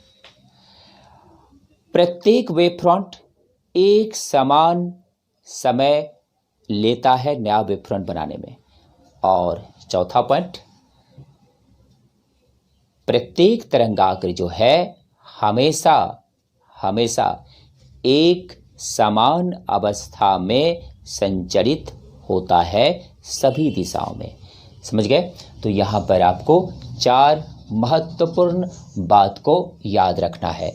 प्रत्येक वेव फ्रंट एक समान समय लेता है नया वेव फ्रंट बनाने में। और चौथा पॉइंट, प्रत्येक तरंगाग्र जो है हमेशा हमेशा एक समान अवस्था में संचरित होता है सभी दिशाओं में। समझ गए? तो यहाँ पर आपको 4 महत्वपूर्ण बात को याद रखना है।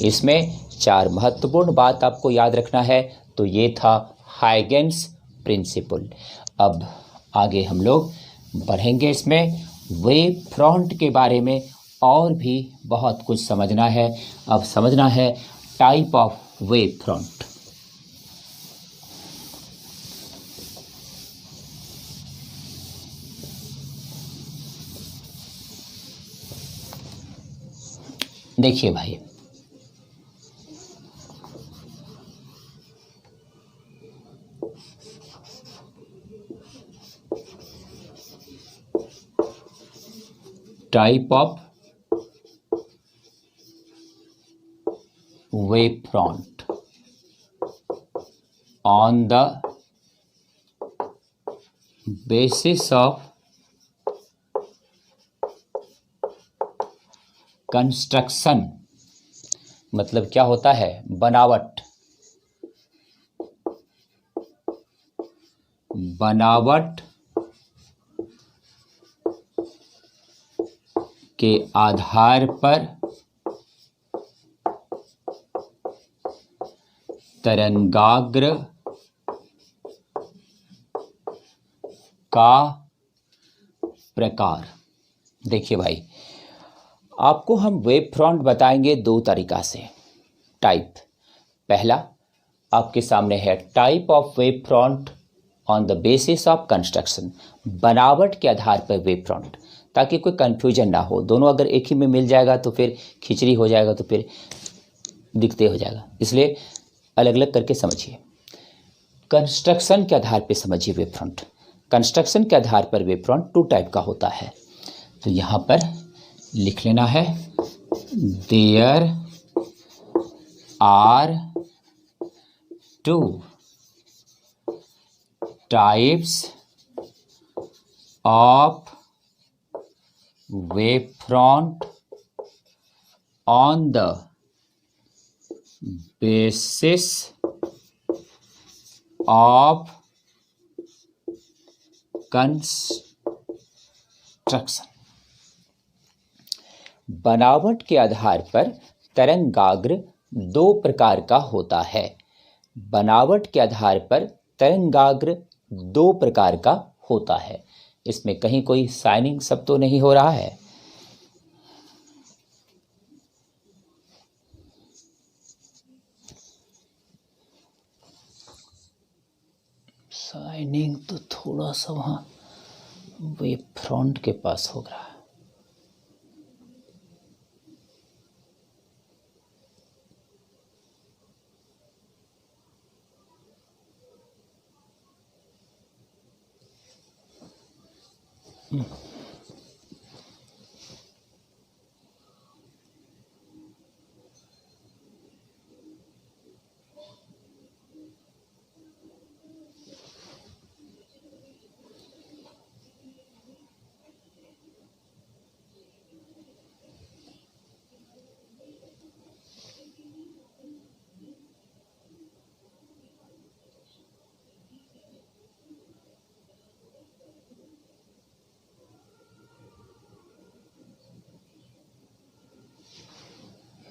इसमें 4 महत्वपूर्ण बात आपको याद रखना है। तो ये था हाइगेन्स प्रिंसिपल। अब आगे हम लोग बढ़ेंगे, इसमें वेव फ्रंट के बारे में और भी बहुत कुछ समझना है। अब समझना है टाइप ऑफ वेव फ्रंट। देखिए भाई, type of wave front on the basis of construction. मतलब क्या होता है? बनावट। बनावट के आधार पर तरंगाग्र का प्रकार। देखिए भाई, आपको हम वेव फ्रंट बताएंगे 2 तरीका से। टाइप, पहला आपके सामने है type of wave front on the basis of construction, बनावट के आधार पर वेव फ्रंट, ताकि कोई कंफ्यूजन ना हो। दोनों अगर एक ही में मिल जाएगा तो फिर खिचड़ी हो जाएगा, तो फिर दिखते हो जाएगा। इसलिए अलग अलग करके समझिए। कंस्ट्रक्शन के आधार पर समझिए वेव फ्रंट। कंस्ट्रक्शन के आधार पर वेव फ्रंट 2 टाइप का होता है। तो यहाँ पर लिख लेना है, there are 2 types of wave front on the basis of construction. बनावट के आधार पर तरंगाग्र 2 प्रकार का होता है। बनावट के आधार पर तरंगाग्र 2 प्रकार का होता है। इसमें कहीं कोई साइनिंग सब तो नहीं हो रहा है? साइनिंग तो थोड़ा सा वहां वेव फ्रंट के पास हो रहा है।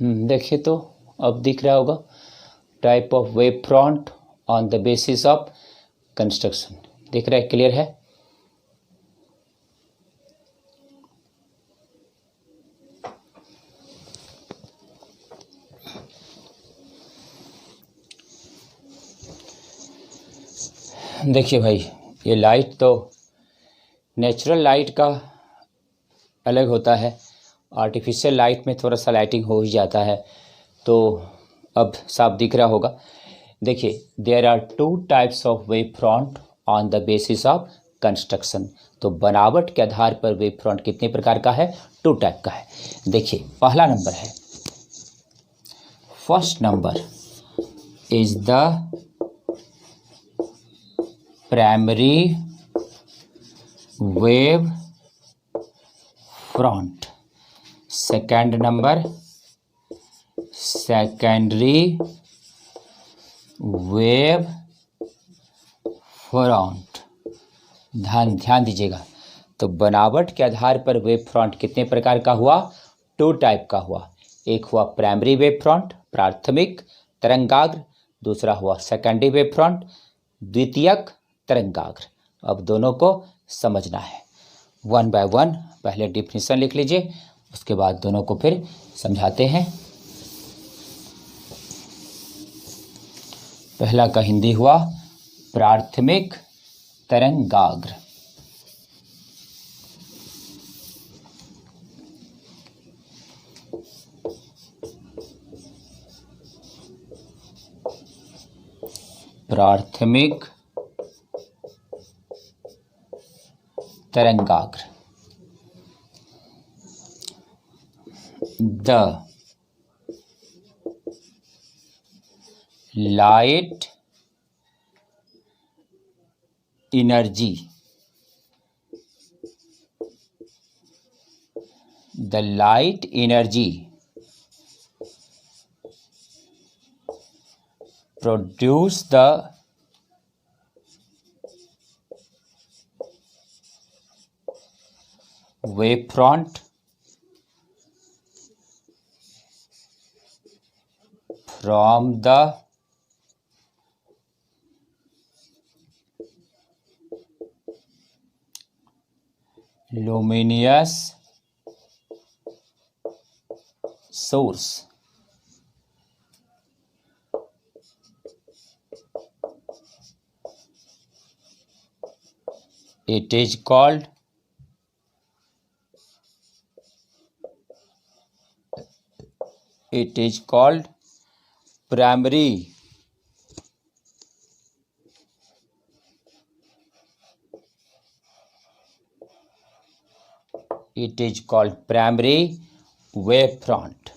देखिए, तो अब दिख रहा होगा, type of wave front on the basis of construction. दिख रहा है? क्लियर है? देखिए भाई, ये लाइट तो नेचुरल लाइट का अलग होता है, आर्टिफिशियल लाइट में थोड़ा सा लाइटिंग हो ही जाता है। तो अब साफ दिख रहा होगा। देखिए, there are 2 types of wave front on the basis of construction. तो बनावट के आधार पर वेव फ्रंट कितने प्रकार का है? 2 टाइप का है। देखिए, पहला नंबर है, first number is the primary wave front. Second number secondary wave front. ध्यान दीजिएगा। तो बनावट के आधार पर वेव फ्रंट कितने प्रकार का हुआ? 2 टाइप का हुआ। एक हुआ प्राइमरी वेव फ्रंट, प्राथमिक तरंगाग्र, दूसरा हुआ सेकेंडरी वेव फ्रंट, द्वितीयक तरंगाग्र। अब दोनों को समझना है 1 बाय 1। पहले डिफिनीशन लिख लीजिए, उसके बाद दोनों को फिर समझाते हैं। पहला का हिंदी हुआ प्राथमिक तरंगाग्र। प्राथमिक तरंगाग्र। The light energy, the light energy produce the wavefront from the luminous source. It is called primary wave front।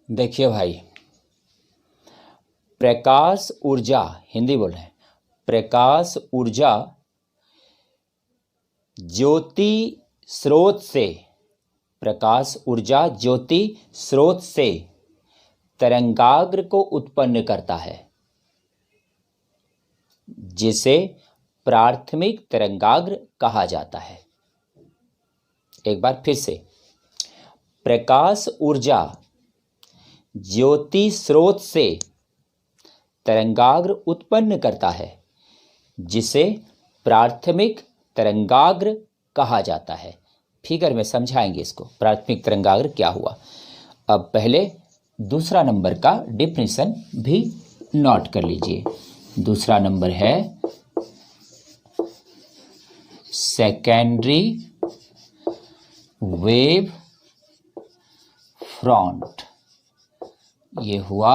देखिए भाई, प्रकाश ऊर्जा, हिंदी बोल रहे हैं, प्रकाश ऊर्जा ज्योति स्रोत से, प्रकाश ऊर्जा ज्योति स्रोत से तरंगाग्र को उत्पन्न करता है, जिसे प्राथमिक तरंगाग्र कहा जाता है। एक बार फिर से, प्रकाश ऊर्जा ज्योति स्रोत से तरंगाग्र उत्पन्न करता है, जिसे प्राथमिक तरंगाग्र कहा जाता है। फिगर में समझाएंगे इसको, प्राथमिक तरंगाग्र क्या हुआ। अब पहले दूसरा नंबर का डिफिनीशन भी नोट कर लीजिए। दूसरा नंबर है सेकेंडरी वेव फ्रंट। ये हुआ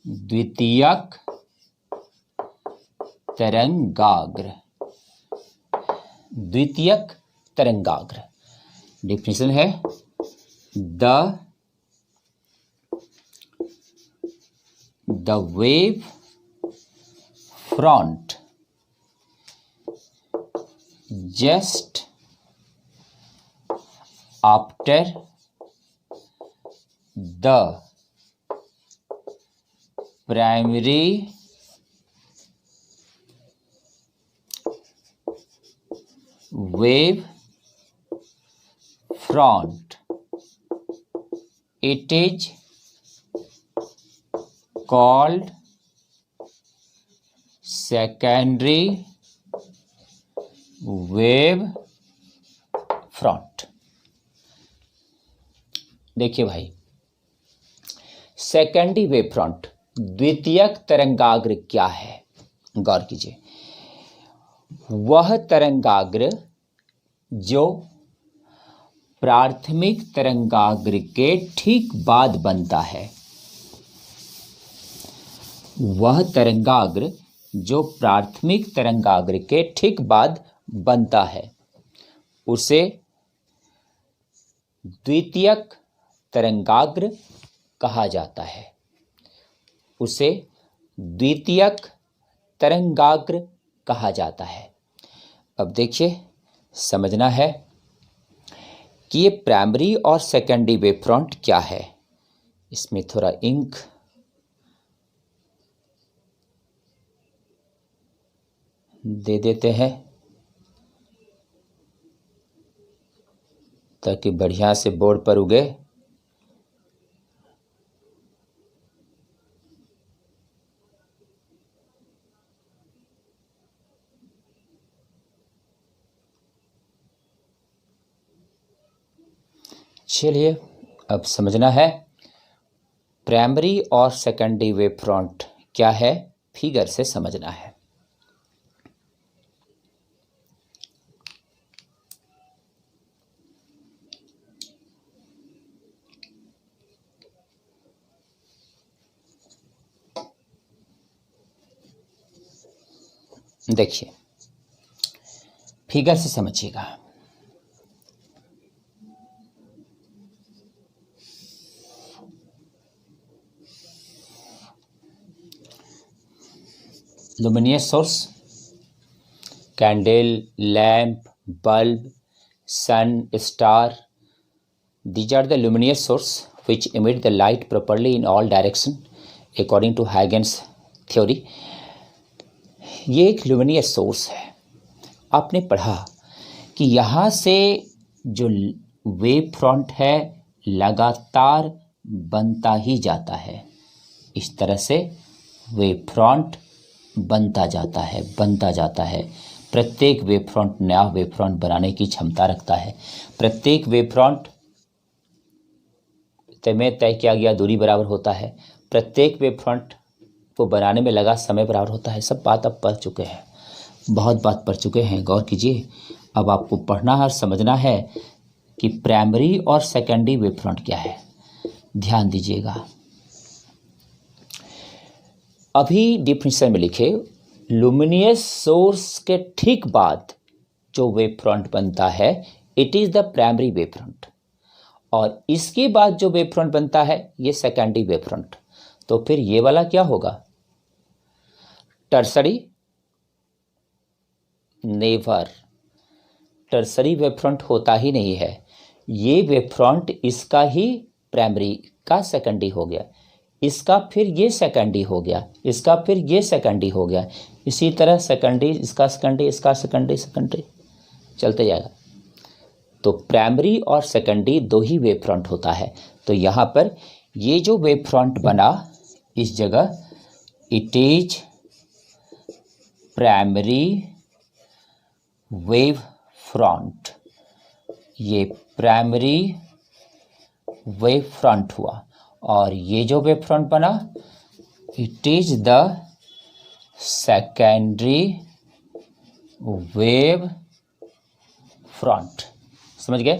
द्वितीयक तरंगाग्र। द्वितीयक तरंगाग्र डिफिनीशन है the wave front just after the primary wave front, it is called secondary wave front. देखिए भाई, सेकेंडरी वेव फ्रंट, द्वितीयक तरंगाग्र क्या है? गौर कीजिए। वह तरंगाग्र जो प्राथमिक तरंगाग्र के ठीक बाद बनता है। वह तरंगाग्र जो प्राथमिक तरंगाग्र के ठीक बाद बनता है, उसे द्वितीयक तरंगाग्र कहा जाता है। उसे द्वितीयक तरंगाग्र कहा जाता है। अब देखिए, समझना है कि ये प्राइमरी और सेकेंडरी वेव फ्रंट क्या है। इसमें थोड़ा इंक दे देते हैं ताकि बढ़िया से बोर्ड पर उगे। चलिए अब समझना है प्राइमरी और सेकेंडरी वेव फ्रंट क्या है, फिगर से समझना है। देखिए फिगर से समझिएगा। Luminous source, candle, lamp, bulb, sun, star, these are the luminous source which emit the light properly in all direction according to Huygens theory। ये एक luminous source है। आपने पढ़ा कि यहाँ से जो वेव फ्रंट है लगातार बनता ही जाता है। इस तरह से वेव फ्रंट बनता जाता है। प्रत्येक वेव फ्रंट नया वेव फ्रंट बनाने की क्षमता रखता है। प्रत्येक वेव फ्रंट में तय किया गया दूरी बराबर होता है। प्रत्येक वेव फ्रंट को बनाने में लगा समय बराबर होता है। सब बात अब पढ़ चुके हैं, बहुत बात पढ़ चुके हैं। गौर कीजिए, अब आपको पढ़ना है और समझना है कि प्राइमरी और सेकेंडरी वेव फ्रंट क्या है। ध्यान दीजिएगा। अभी डिफिनेशन में लिखे लुमिनियस सोर्स के ठीक बाद जो वेव फ्रंट बनता है it is the primary wave front, और इसके बाद जो वेव फ्रंट बनता है ये सेकेंडरी वेव फ्रंट। तो फिर ये वाला क्या होगा? Tertiary? Never, tertiary wave front होता ही नहीं है। ये वेव फ्रंट इसका ही प्राइमरी का सेकेंडरी हो गया, इसका फिर ये सेकेंडरी हो गया, इसका फिर ये सेकेंडरी हो गया, इसी तरह सेकेंडरी, इसका सेकेंडरी, इसका सेकेंडरी, सेकेंडरी चलते जाएगा। तो प्राइमरी और सेकेंडरी दो ही वेव फ्रंट होता है। तो यहाँ पर ये जो वेव फ्रंट बना इस जगह it is primary wave front, ये प्राइमरी वेव फ्रंट हुआ। और ये जो वेव फ्रंट बना it is the secondary wave front. समझ गए?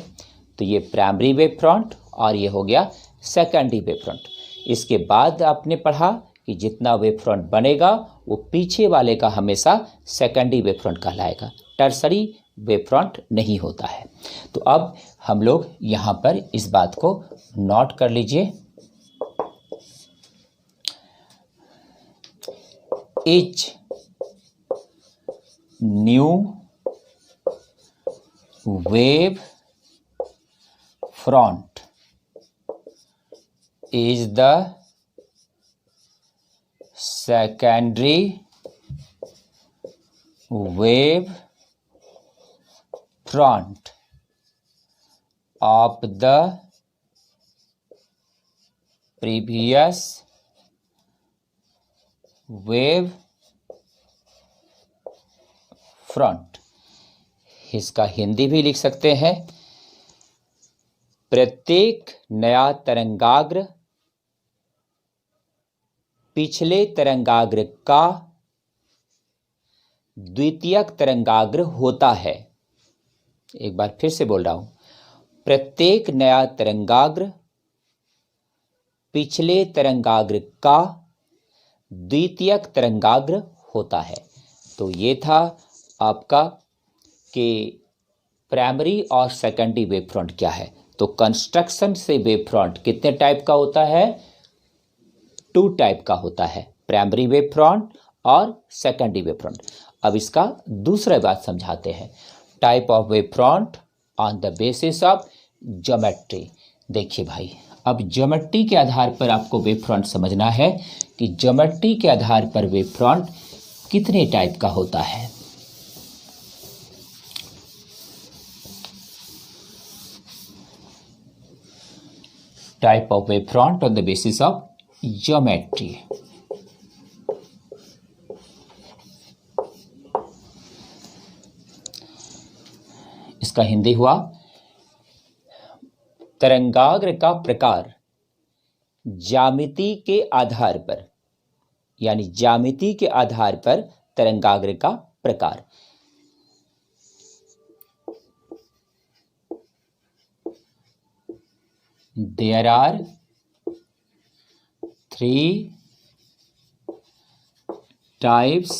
तो ये प्राइमरी वेव फ्रंट और ये हो गया सेकेंडरी वेव फ्रंट। इसके बाद आपने पढ़ा कि जितना वेव फ्रंट बनेगा वो पीछे वाले का हमेशा सेकेंडरी वेव फ्रंट कहलाएगा, टर्सरी वेव फ्रंट नहीं होता है। तो अब हम लोग यहाँ पर इस बात को नोट कर लीजिए। Each new wave front is the secondary wave front of the previous wave front. इसका हिंदी भी लिख सकते हैं, प्रत्येक नया तरंगाग्र पिछले तरंगाग्र का द्वितीयक तरंगाग्र होता है। एक बार फिर से बोल रहा हूं, प्रत्येक नया तरंगाग्र पिछले तरंगाग्र का द्वितीयक तरंगाग्र होता है। तो ये था आपका कि प्राइमरी और सेकेंडरी वेव फ्रंट क्या है। तो कंस्ट्रक्शन से वेव फ्रंट कितने टाइप का होता है? 2 टाइप का होता है, प्राइमरी वेव फ्रंट और सेकेंडरी वेव फ्रंट। अब इसका दूसरा बात समझाते हैं, type of wave front on the basis of geometry. देखिए भाई, अब ज्योमेट्री के आधार पर आपको वेव फ्रंट समझना है कि ज्योमेट्री के आधार पर वेव फ्रंट कितने टाइप का होता है। Type of wave front on the basis of geometry. इसका हिंदी हुआ तरंगाग्र का प्रकार ज्यामिति के आधार पर, यानी ज्यामिति के आधार पर तरंगाग्र का प्रकार। There are 3 types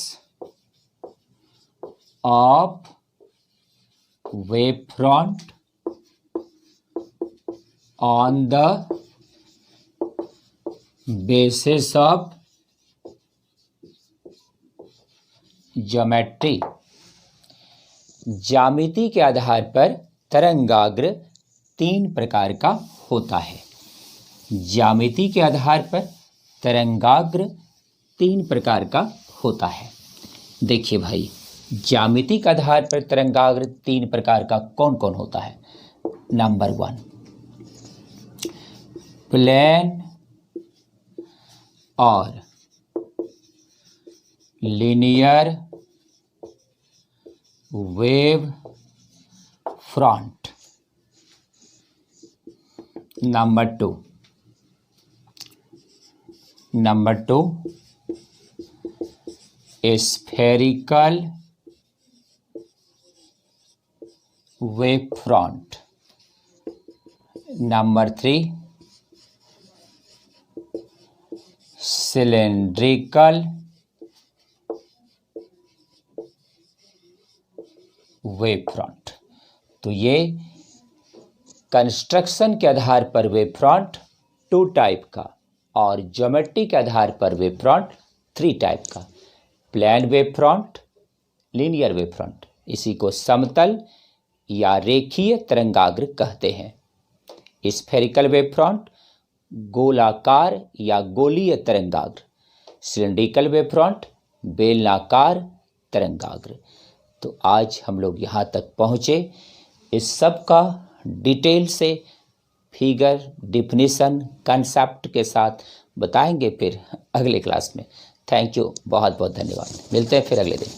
of wavefront on the basis of geometry. ज्यामिति के आधार पर तरंगाग्र 3 प्रकार का होता है। ज्यामिति के आधार पर तरंगाग्र 3 प्रकार का होता है। देखिए भाई, ज्यामिति के आधार पर तरंगाग्र 3 प्रकार का कौन कौन होता है। नंबर 1, प्लेन और linear wave front. Number 2, spherical wave front. Number 3, cylindrical wave front. तो ये कंस्ट्रक्शन के आधार पर वेव फ्रंट 2 टाइप का और ज्योमेट्री के आधार पर वेव फ्रंट 3 टाइप का। Plane wave front, linear wave front, इसी को समतल या रेखीय तरंगाग्र कहते हैं। स्फेरिकल वेव फ्रंट, गोलाकार या गोलीय तरंगाग्र। सिलेंड्रिकल वेव फ्रंट, बेलनाकार तरंगाग्र। तो आज हम लोग यहाँ तक पहुँचे। इस सब का डिटेल से फिगर, डिफिनीशन, कंसेप्ट के साथ बताएंगे फिर अगले क्लास में। थैंक यू, बहुत बहुत धन्यवाद। मिलते हैं फिर अगले दिन।